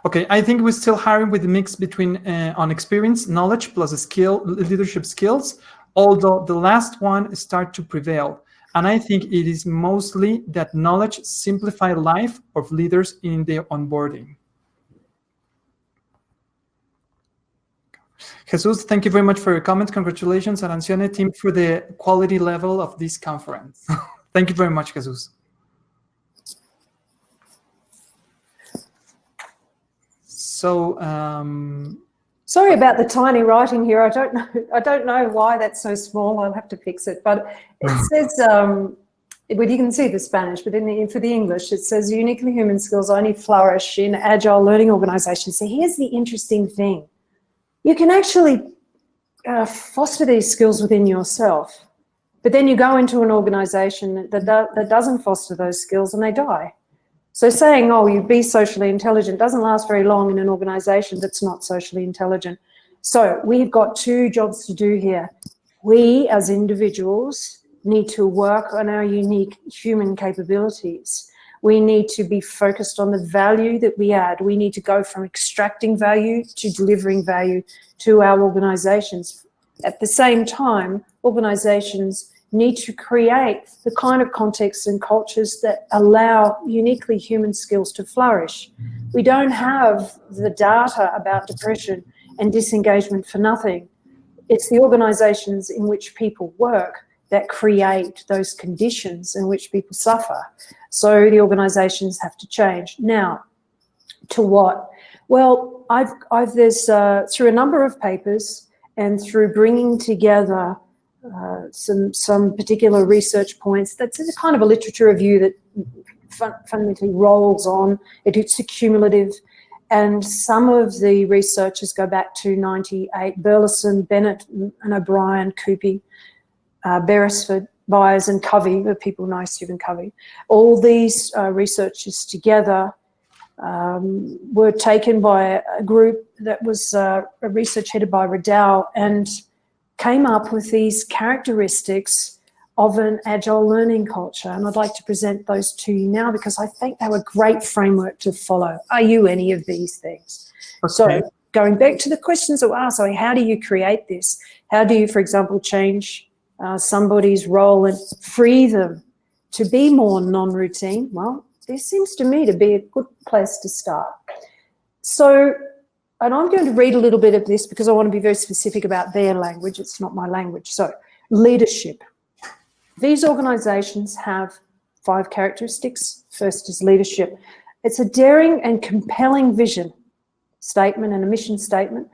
Okay, I think we're still hiring with a mix between on experience, knowledge plus leadership skills, although the last one start to prevail. And I think it is mostly that knowledge simplify life of leaders in their onboarding. Jesus, thank you very much for your comment. Congratulations, Arancione team, for the quality level of this conference. Thank you very much, Jesus. So, sorry about the tiny writing here. I don't know why that's so small. I'll have to fix it. But it says, well, you can see the Spanish, but for the English, it says uniquely human skills only flourish in agile learning organizations. So here's the interesting thing. You can actually foster these skills within yourself, but then you go into an organization that doesn't foster those skills and they die. So saying, oh, you be socially intelligent doesn't last very long in an organization that's not socially intelligent. So we've got two jobs to do here. We as individuals need to work on our unique human capabilities. We need to be focused on the value that we add. We need to go from extracting value to delivering value to our organizations. At the same time, organizations need to create the kind of contexts and cultures that allow uniquely human skills to flourish. We don't have the data about depression and disengagement for nothing. It's the organizations in which people work that create those conditions in which people suffer. So the organizations have to change. Now, to what? Well, there's through a number of papers and through bringing together some particular research points. That's a kind of a literature review that fundamentally rolls on. It's cumulative, and some of the researchers go back to 98. Burleson, Bennett, and O'Brien, Coopy, Beresford, Byers, and Covey, the people know Stephen Covey. All these researchers together were taken by a group that was a research headed by Riddell and came up with these characteristics of an agile learning culture. And I'd like to present those to you now because I think they were a great framework to follow. Are you any of these things? Okay. So going back to the questions that were asked, so how do you create this? How do you, for example, change somebody's role and free them to be more non-routine? Well, this seems to me to be a good place to start. So, and I'm going to read a little bit of this because I want to be very specific about their language. It's not my language. So, leadership. These organisations have 5 characteristics. First is leadership. It's a daring and compelling vision statement and a mission statement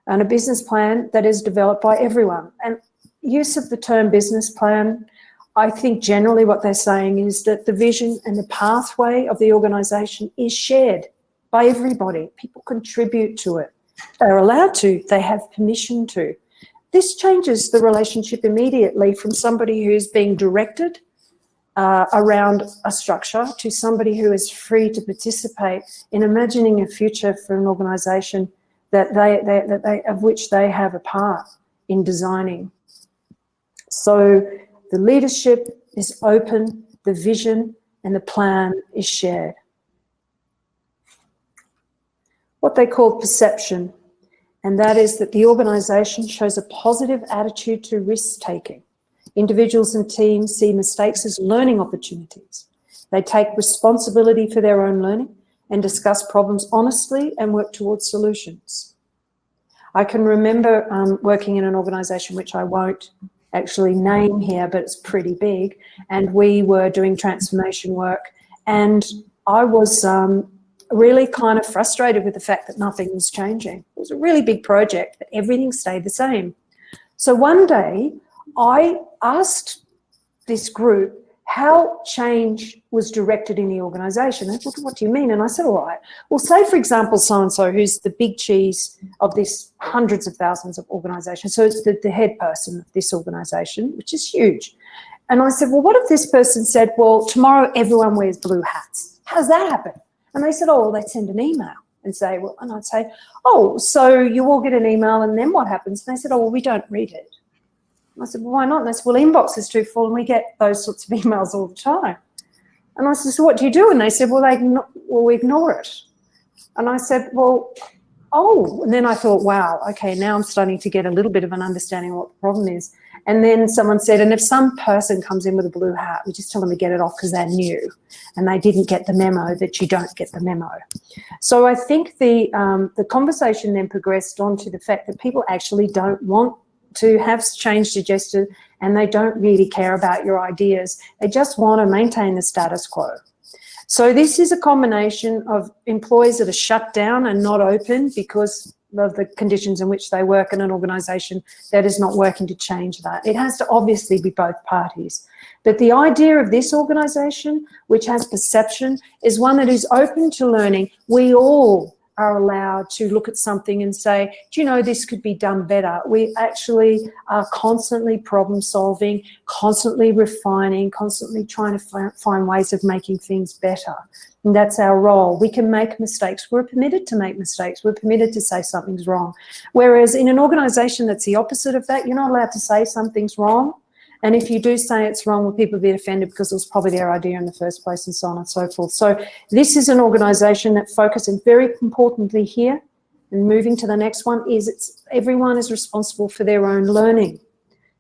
and a business plan that is developed by everyone. And use of the term business plan, I think generally what they're saying is that the vision and the pathway of the organisation is shared by everybody. People contribute to it. They're allowed to. They have permission to. This changes the relationship immediately from somebody who's being directed around a structure to somebody who is free to participate in imagining a future for an organisation that of which they have a part in designing. So the leadership is open, the vision and the plan is shared. What they call perception, and that is that the organisation shows a positive attitude to risk-taking. Individuals and teams see mistakes as learning opportunities. They take responsibility for their own learning and discuss problems honestly and work towards solutions. I can remember working in an organisation which I won't actually name here, but it's pretty big, and we were doing transformation work, and I was really kind of frustrated with the fact that nothing was changing. It was a really big project, but everything stayed the same. So one day I asked this group how change was directed in the organisation. They said, what do you mean? And I said, all right, well, say, for example, so-and-so, who's the big cheese of this hundreds of thousands of organisations. So it's the head person of this organisation, which is huge. And I said, well, what if this person said, well, tomorrow everyone wears blue hats? How does that happen? And they said, oh, well, they'd send an email and say, well, and I'd say, oh, so you all get an email and then what happens? And they said, oh, well, we don't read it. I said, well, why not? And they said, well, inbox is too full and we get those sorts of emails all the time. And I said, so what do you do? And they said, well, we ignore it. And I said, well, oh. And then I thought, wow, okay, now I'm starting to get a little bit of an understanding of what the problem is. And then someone said, and if some person comes in with a blue hat, we just tell them to get it off because they're new and they didn't get the memo that you don't get the memo. So I think the conversation then progressed on to the fact that people actually don't want to have change suggested and they don't really care about your ideas. They just want to maintain the status quo. So this is a combination of employees that are shut down and not open because of the conditions in which they work in an organisation that is not working to change that. It has to obviously be both parties. But the idea of this organisation, which has perception, is one that is open to learning. We all are allowed to look at something and say, do you know, this could be done better. We actually are constantly problem solving, constantly refining, constantly trying to find ways of making things better. And that's our role. We can make mistakes. We're permitted to make mistakes. We're permitted to say something's wrong. Whereas in an organisation that's the opposite of that, you're not allowed to say something's wrong. And if you do say it's wrong, well, people be offended because it was probably their idea in the first place and so on and so forth. So this is an organisation that focuses very importantly here, and moving to the next one, is everyone is responsible for their own learning.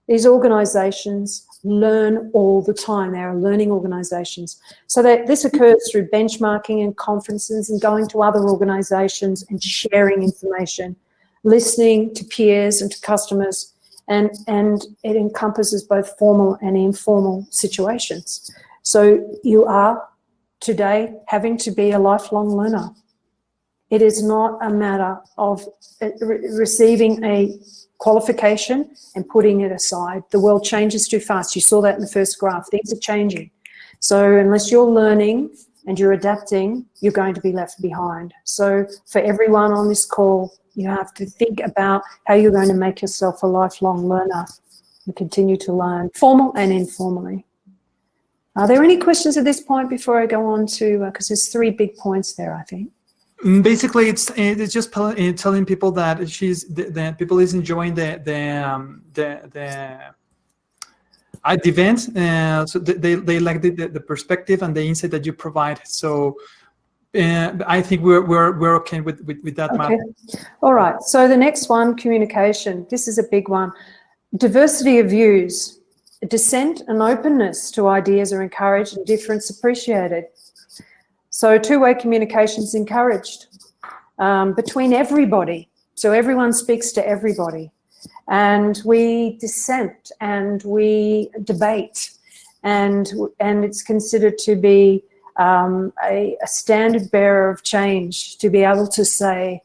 These organisations learn all the time. They are learning organisations. So this occurs through benchmarking and conferences and going to other organisations and sharing information, listening to peers and to customers, and it encompasses both formal and informal situations. So you are today having to be a lifelong learner. It is not a matter of receiving a qualification and putting it aside. The world changes too fast. You saw that in the first graph. Things are changing. So unless you're learning and you're adapting, you're going to be left behind. So for everyone on this call, you have to think about how you're going to make yourself a lifelong learner and continue to learn, formal and informally. Are there any questions at this point before I go on to, because there's 3 big points there, I think. Basically, it's just telling people that the people is enjoying the event, so they like the perspective and the insight that you provide. So I think we're okay with that map. All right. So the next one, communication. This is a big one. Diversity of views, dissent and openness to ideas are encouraged and difference appreciated. So two-way communication is encouraged between everybody. So everyone speaks to everybody. And we dissent and we debate. And it's considered to be a standard bearer of change, to be able to say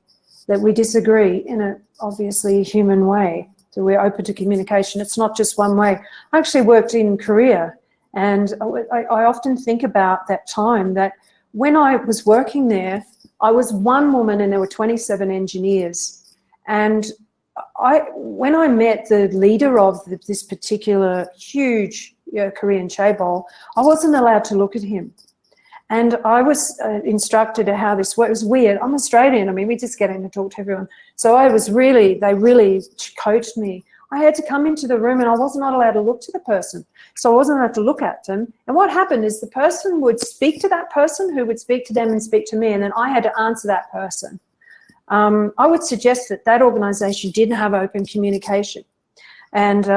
that we disagree in a obviously human way. So we're open to communication. It's not just one way. I actually worked in Korea, and I often think about that time that when I was working there, I was one woman and there were 27 engineers. And when I met the leader of this particular huge Korean chaebol, I wasn't allowed to look at him. And I was instructed how this worked. It was weird. I'm Australian. I mean, we just get in to talk to everyone. So they really coached me. I had to come into the room and I was not allowed to look to the person. So I wasn't allowed to look at them. And what happened is the person would speak to that person who would speak to them and speak to me, and then I had to answer that person. I would suggest that organisation didn't have open communication. And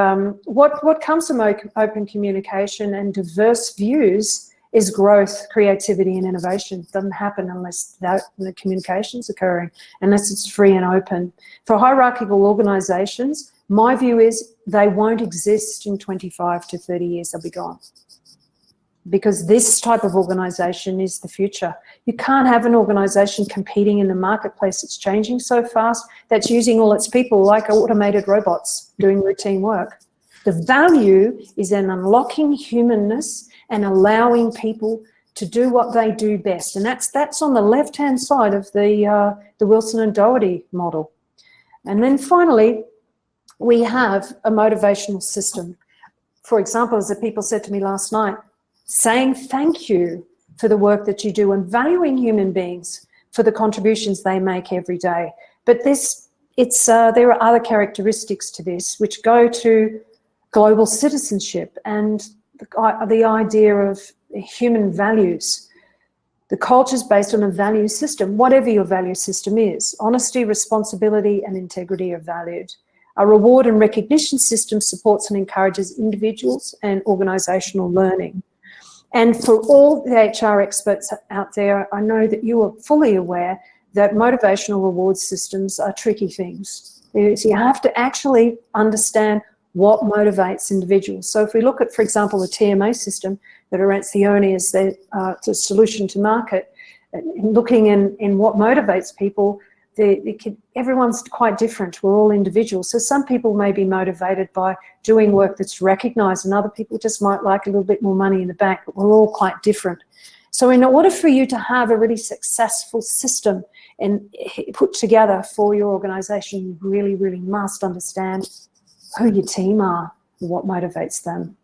what comes from open communication and diverse views is growth, creativity, and innovation. It doesn't happen unless the communication's occurring, unless it's free and open. For hierarchical organisations, my view is they won't exist in 25 to 30 years. They'll be gone. because this type of organisation is the future. You can't have an organisation competing in the marketplace that's changing so fast, that's using all its people like automated robots doing routine work. The value is in unlocking humanness and allowing people to do what they do best. And that's on the left-hand side of the Wilson and Doherty model. And then finally, we have a motivational system. For example, as the people said to me last night, saying thank you for the work that you do and valuing human beings for the contributions they make every day. But there are other characteristics to this which go to global citizenship and the idea of human values. The culture is based on a value system, whatever your value system is. Honesty, responsibility, and integrity are valued. A reward and recognition system supports and encourages individuals and organisational learning. And for all the HR experts out there, I know that you are fully aware that motivational reward systems are tricky things. So you have to actually understand what motivates individuals. So if we look at, for example, the TMA system that Arancione is the solution to market, looking in what motivates people, everyone's quite different. We're all individuals. So some people may be motivated by doing work that's recognised, and other people just might like a little bit more money in the bank, but we're all quite different. So in order for you to have a really successful system and put together for your organisation, you really, really must understand who your team are and what motivates them.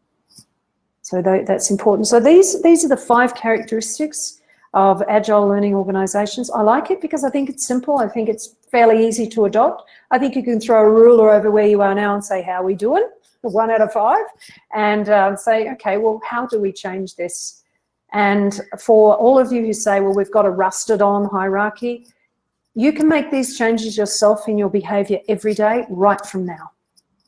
So that's important. So these are the 5 characteristics of agile learning organisations. I like it because I think it's simple. I think it's fairly easy to adopt. I think you can throw a ruler over where you are now and say, how are we doing? 1 out of 5. And say, okay, well, how do we change this? And for all of you who say, well, we've got a rusted on hierarchy, you can make these changes yourself in your behaviour every day right from now.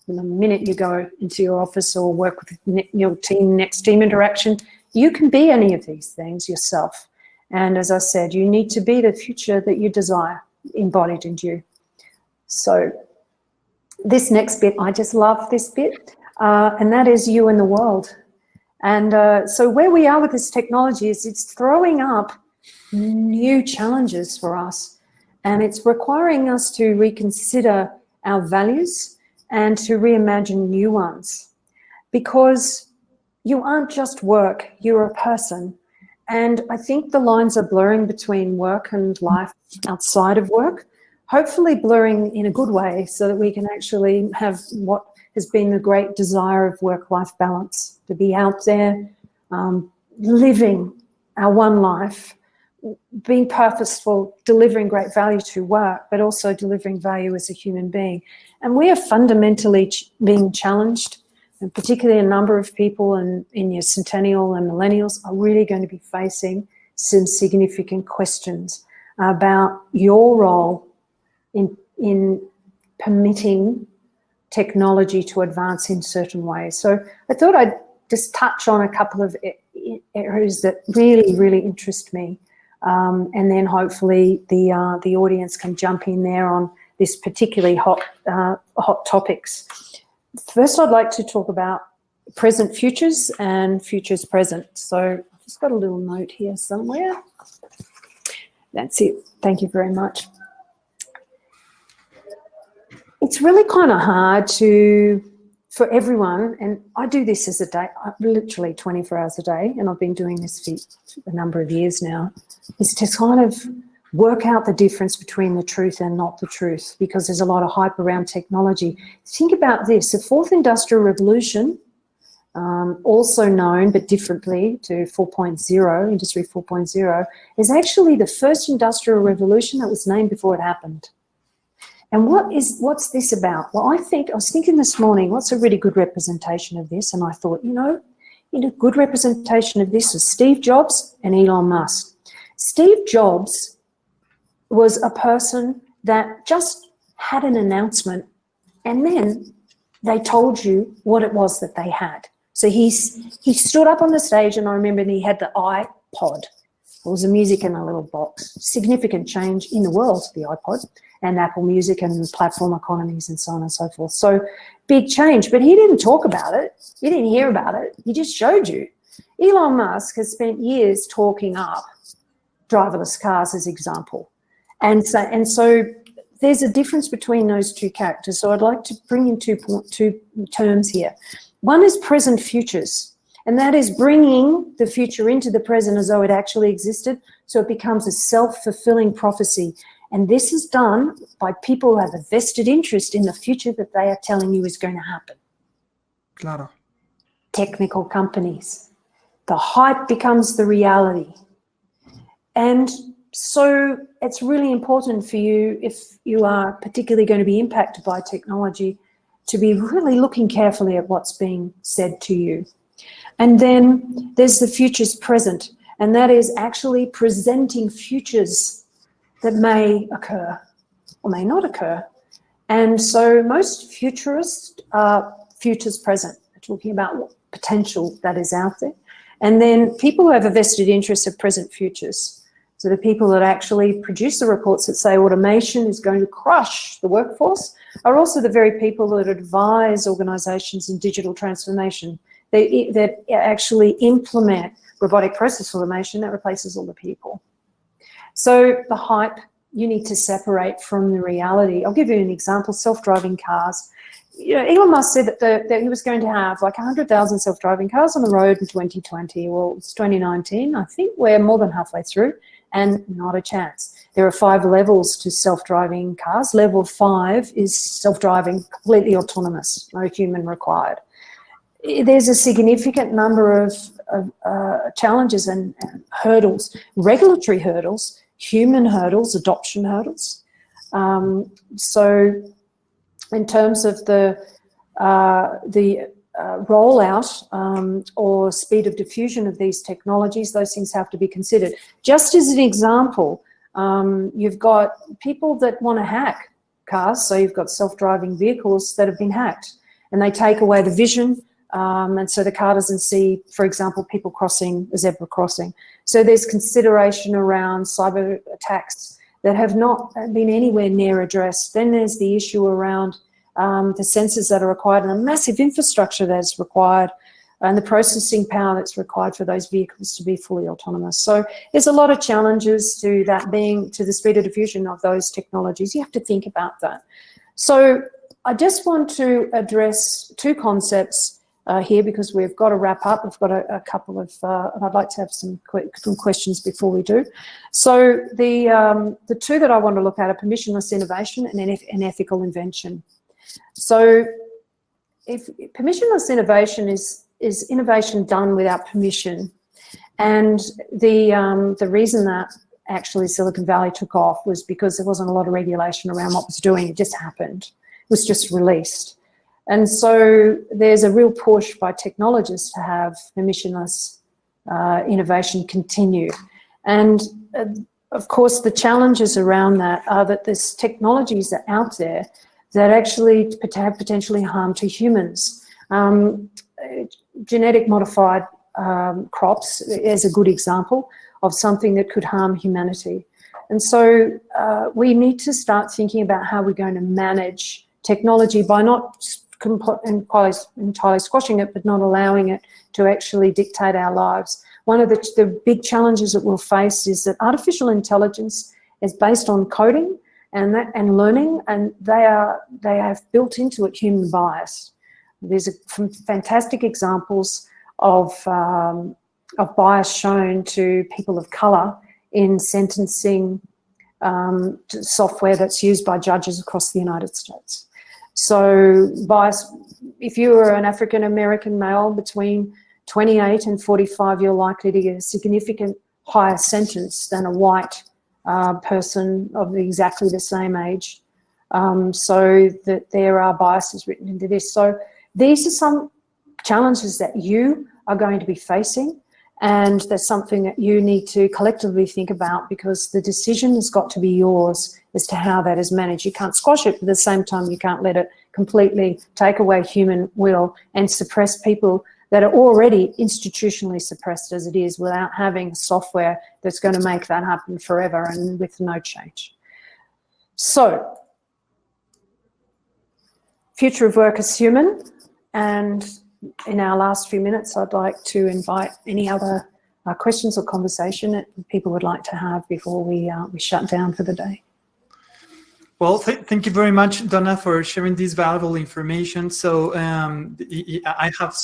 From the minute you go into your office or work with your team, next team interaction, you can be any of these things yourself. And as I said, you need to be the future that you desire, embodied in you. So this next bit, I just love this bit, and that is you and the world. And so where we are with this technology is it's throwing up new challenges for us, and it's requiring us to reconsider our values and to reimagine new ones, because you aren't just work, you're a person. And I think the lines are blurring between work and life outside of work, hopefully blurring in a good way so that we can actually have what has been the great desire of work-life balance, to be out there, living our one life, being purposeful, delivering great value to work, but also delivering value as a human being. And we are fundamentally being challenged, and particularly a number of people in your centennial and millennials are really going to be facing some significant questions about your role in permitting technology to advance in certain ways. So I thought I'd just touch on a couple of areas that really, really interest me. And then hopefully the audience can jump in there on this particularly hot topics. First, I'd like to talk about present futures and futures present. So I've just got a little note here somewhere. That's it. Thank you very much. It's really kind of hard for everyone, and I do this as a day, literally 24 hours a day, and I've been doing this for a number of years now, is to kind of work out the difference between the truth and not the truth, because there's a lot of hype around technology. Think about this. The fourth industrial revolution, also known but differently to 4.0, Industry 4.0, is actually the first industrial revolution that was named before it happened. And what's this about? Well, I was thinking this morning, what's a really good representation of this? And I thought, a good representation of this was Steve Jobs and Elon Musk. Steve Jobs was a person that just had an announcement, and then they told you what it was that they had. So he stood up on the stage, and I remember he had the iPod. It was a music in a little box. Significant change in the world, the iPod, and Apple Music and platform economies and so on and so forth. So big change, but he didn't talk about it. You didn't hear about it. He just showed you. Elon Musk has spent years talking up driverless cars as example. And so there's a difference between those two characters. So I'd like to bring in two terms here. One is present futures, and that is bringing the future into the present as though it actually existed, so it becomes a self-fulfilling prophecy. And this is done by people who have a vested interest in the future that they are telling you is going to happen. Claro. Technical companies. The hype becomes the reality. And so it's really important for you, if you are particularly going to be impacted by technology, to be really looking carefully at what's being said to you. And then there's the futures present, and that is actually presenting futures that may occur or may not occur. And so most futurists are futures present. They're talking about what potential that is out there. And then people who have a vested interest are present futures. So the people that actually produce the reports that say automation is going to crush the workforce are also the very people that advise organisations in digital transformation. That actually implement robotic process automation that replaces all the people. So the hype, you need to separate from the reality. I'll give you an example, self-driving cars. You know, Elon Musk said that he was going to have like 100,000 self-driving cars on the road in 2020. Well, it's 2019. I think we're more than halfway through, and not a chance. There are 5 levels to self-driving cars. Level 5 is self-driving, completely autonomous, no human required. There's a significant number of challenges and hurdles, regulatory hurdles, human hurdles, adoption hurdles. So in terms of the rollout or speed of diffusion of these technologies, those things have to be considered. Just as an example, you've got people that want to hack cars, so you've got self-driving vehicles that have been hacked, and they take away the vision, and so the car doesn't see, for example, people crossing a zebra crossing. So there's consideration around cyber attacks that have not been anywhere near addressed. Then there's the issue around the sensors that are required and the massive infrastructure that's required and the processing power that's required for those vehicles to be fully autonomous. So there's a lot of challenges to that being, to the speed of diffusion of those technologies. You have to think about that. So I just want to address 2 concepts here because we've got to wrap up. We've got a couple of, and I'd like to have some questions before we do. So the 2 that I want to look at are permissionless innovation and ethical invention. So if permissionless innovation is innovation done without permission, and the reason that actually Silicon Valley took off was because there wasn't a lot of regulation around what was doing. It just happened. It was just released. And so there's a real push by technologists to have permissionless innovation continue. And of course, the challenges around that are that there's technologies that are out there that actually have potentially harm to humans. Genetic modified crops is a good example of something that could harm humanity. And so we need to start thinking about how we're going to manage technology by not entirely squashing it, but not allowing it to actually dictate our lives. One of the big challenges that we'll face is that artificial intelligence is based on coding and learning, and they have built into it human bias. There's some fantastic examples of bias shown to people of colour in sentencing software that's used by judges across the United States. So bias, if you are an African-American male between 28 and 45, you're likely to get a significant higher sentence than a white person of exactly the same age. So that there are biases written into this. So these are some challenges that you are going to be facing, and that's something that you need to collectively think about, because the decision has got to be yours as to how that is managed. You can't squash it, but at the same time you can't let it completely take away human will and suppress people that are already institutionally suppressed as it is, without having software that's going to make that happen forever and with no change. So, future of work is human, and in our last few minutes, I'd like to invite any other questions or conversation that people would like to have before we shut down for the day. Well, thank you very much, Donna, for sharing this valuable information. So I have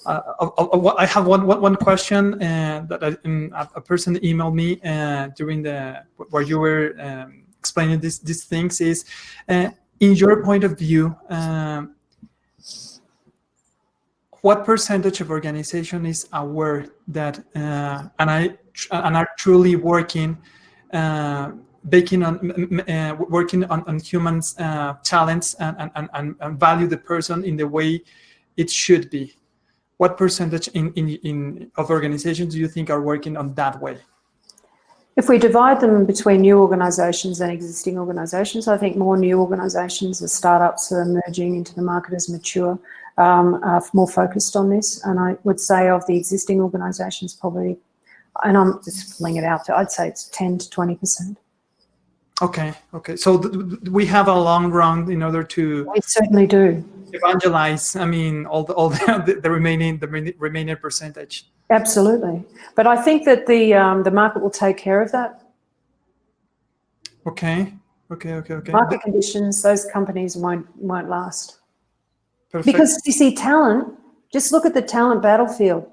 I have one question that a person emailed me during where you were explaining these things is, in your point of view, what percentage of organization is aware that and are truly working working on humans' talents and value the person in the way it should be? What percentage of organizations do you think are working on that way? If we divide them between new organisations and existing organisations, I think more new organisations, the startups that are emerging into the market as mature, are more focused on this. And I would say of the existing organisations, probably, and I'm just pulling it out, I'd say it's 10 to 20%. Okay. So we have a long run in order to. We certainly do. Evangelize. I mean, all the remaining percentage. Absolutely, but I think that the market will take care of that. Okay. Market conditions, those companies won't last. Perfect. Because you see, talent. Just look at the talent battlefield.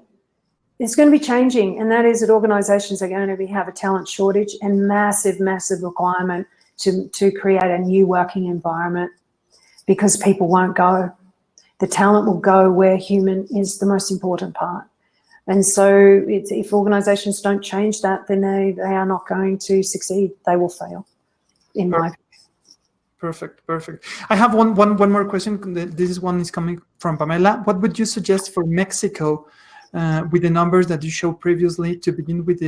It's going to be changing, and that is that organisations are going to have a talent shortage and massive requirement to create a new working environment, because people won't go. The talent will go where human is the most important part. And so if organisations don't change that, then they are not going to succeed. They will fail, in my opinion. Perfect. I have one more question. This one is coming from Pamela. What would you suggest for Mexico with the numbers that you showed previously to begin with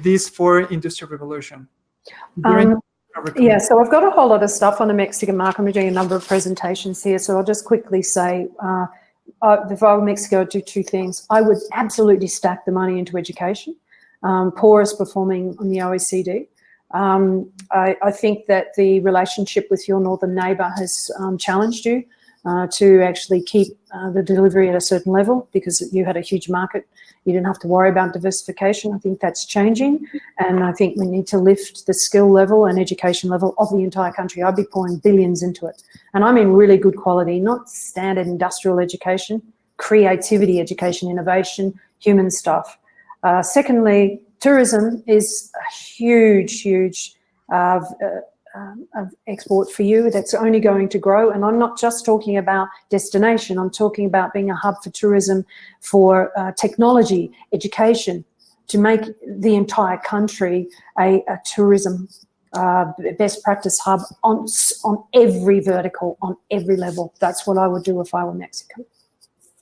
this 4 Industrial Revolution? Yeah, so I've got a whole lot of stuff on the Mexican market. I'm doing a number of presentations here, so I'll just quickly say, if I were Mexico, I'd do 2 things. I would absolutely stack the money into education, poorest performing on the OECD. I think that the relationship with your northern neighbour has challenged you to actually keep the delivery at a certain level, because you had a huge market. You didn't have to worry about diversification. I think that's changing, and I think we need to lift the skill level and education level of the entire country. I'd be pouring billions into it, and I mean really good quality, not standard industrial education, creativity education, innovation, human stuff. Secondly, tourism is a huge export for you that's only going to grow. And I'm not just talking about destination. I'm talking about being a hub for tourism, for technology, education, to make the entire country a tourism best practice hub on every vertical, on every level. That's what I would do if I were Mexico.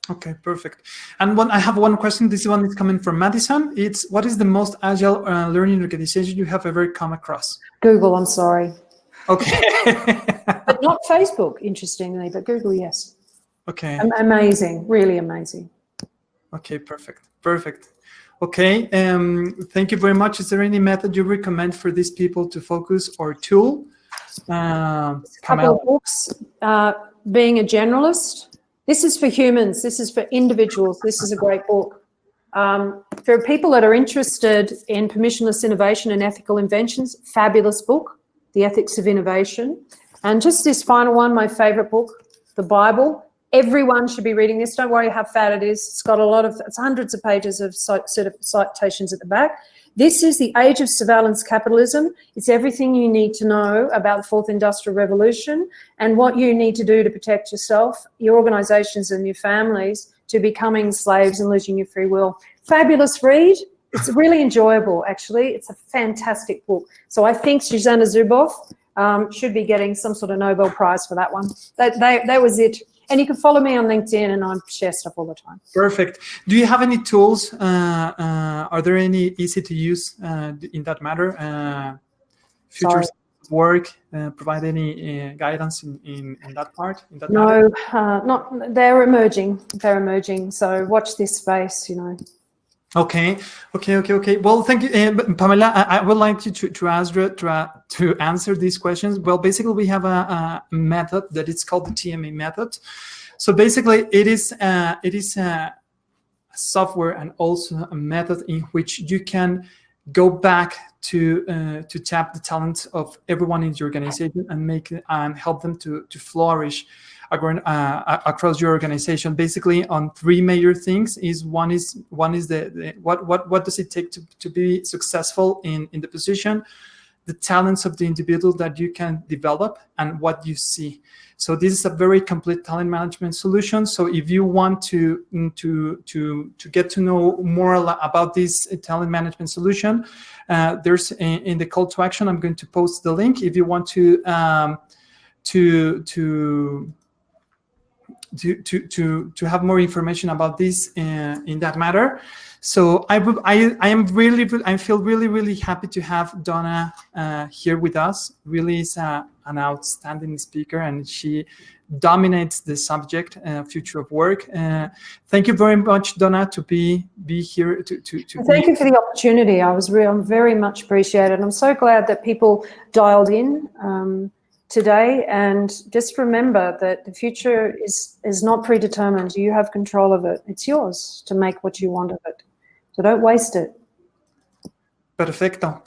Okay, perfect. And I have one question. This one is coming from Madison. It's, what is the most agile learning organization you have ever come across? Google, I'm sorry. Okay. But not Facebook, interestingly, but Google, yes. Okay. Amazing, really amazing. Okay, perfect. Okay, thank you very much. Is there any method you recommend for these people to focus or tool? A couple of books. Being a Generalist. This is for humans. This is for individuals. This is a great book. For people that are interested in permissionless innovation and ethical inventions, fabulous book, The Ethics of Innovation. And just this final one, my favorite book, the Bible. Everyone should be reading this. Don't worry how fat it is. It's got it's hundreds of pages of citations at the back. This is the age of surveillance capitalism. It's everything you need to know about the 4th Industrial Revolution and what you need to do to protect yourself, your organisations and your families to becoming slaves and losing your free will. Fabulous read. It's really enjoyable, actually. It's a fantastic book. So I think Zsuzsanna Zuboff should be getting some sort of Nobel Prize for that one. That was it. And you can follow me on LinkedIn, and I share stuff all the time. Perfect. Do you have any tools? Are there any easy to use in that matter? Future work, provide any guidance in that part? No, not. They're emerging. So watch this space, Okay. Well, thank you, Pamela. I would like you to answer these questions. Well, basically, we have a method that is called the TMA method. So basically, it is a software and also a method in which you can go back to tap the talent of everyone in your organization and help them to flourish across your organization. Basically, on three major things. One is the what does it take to be successful in the position, the talents of the individual that you can develop, and what you see. So this is a very complete talent management solution. So if you want to get to know more about this talent management solution, there's in the call to action, I'm going to post the link. If you want to have more information about this in that matter. So I feel really happy to have Donna here with us. Really is an outstanding speaker, and she dominates the subject, future of work. Thank you very much, Donna, to be here. Thank you for the opportunity. I'm very much appreciated. I'm so glad that people dialed in today, and just remember that the future is not predetermined. You have control of it. It's yours to make what you want of it. So don't waste it. Perfecto.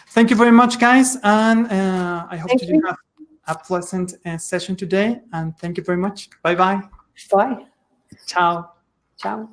Thank you very much, guys, and I hope you have a pleasant session today, and thank you very much. Bye. Bye. Ciao. Ciao.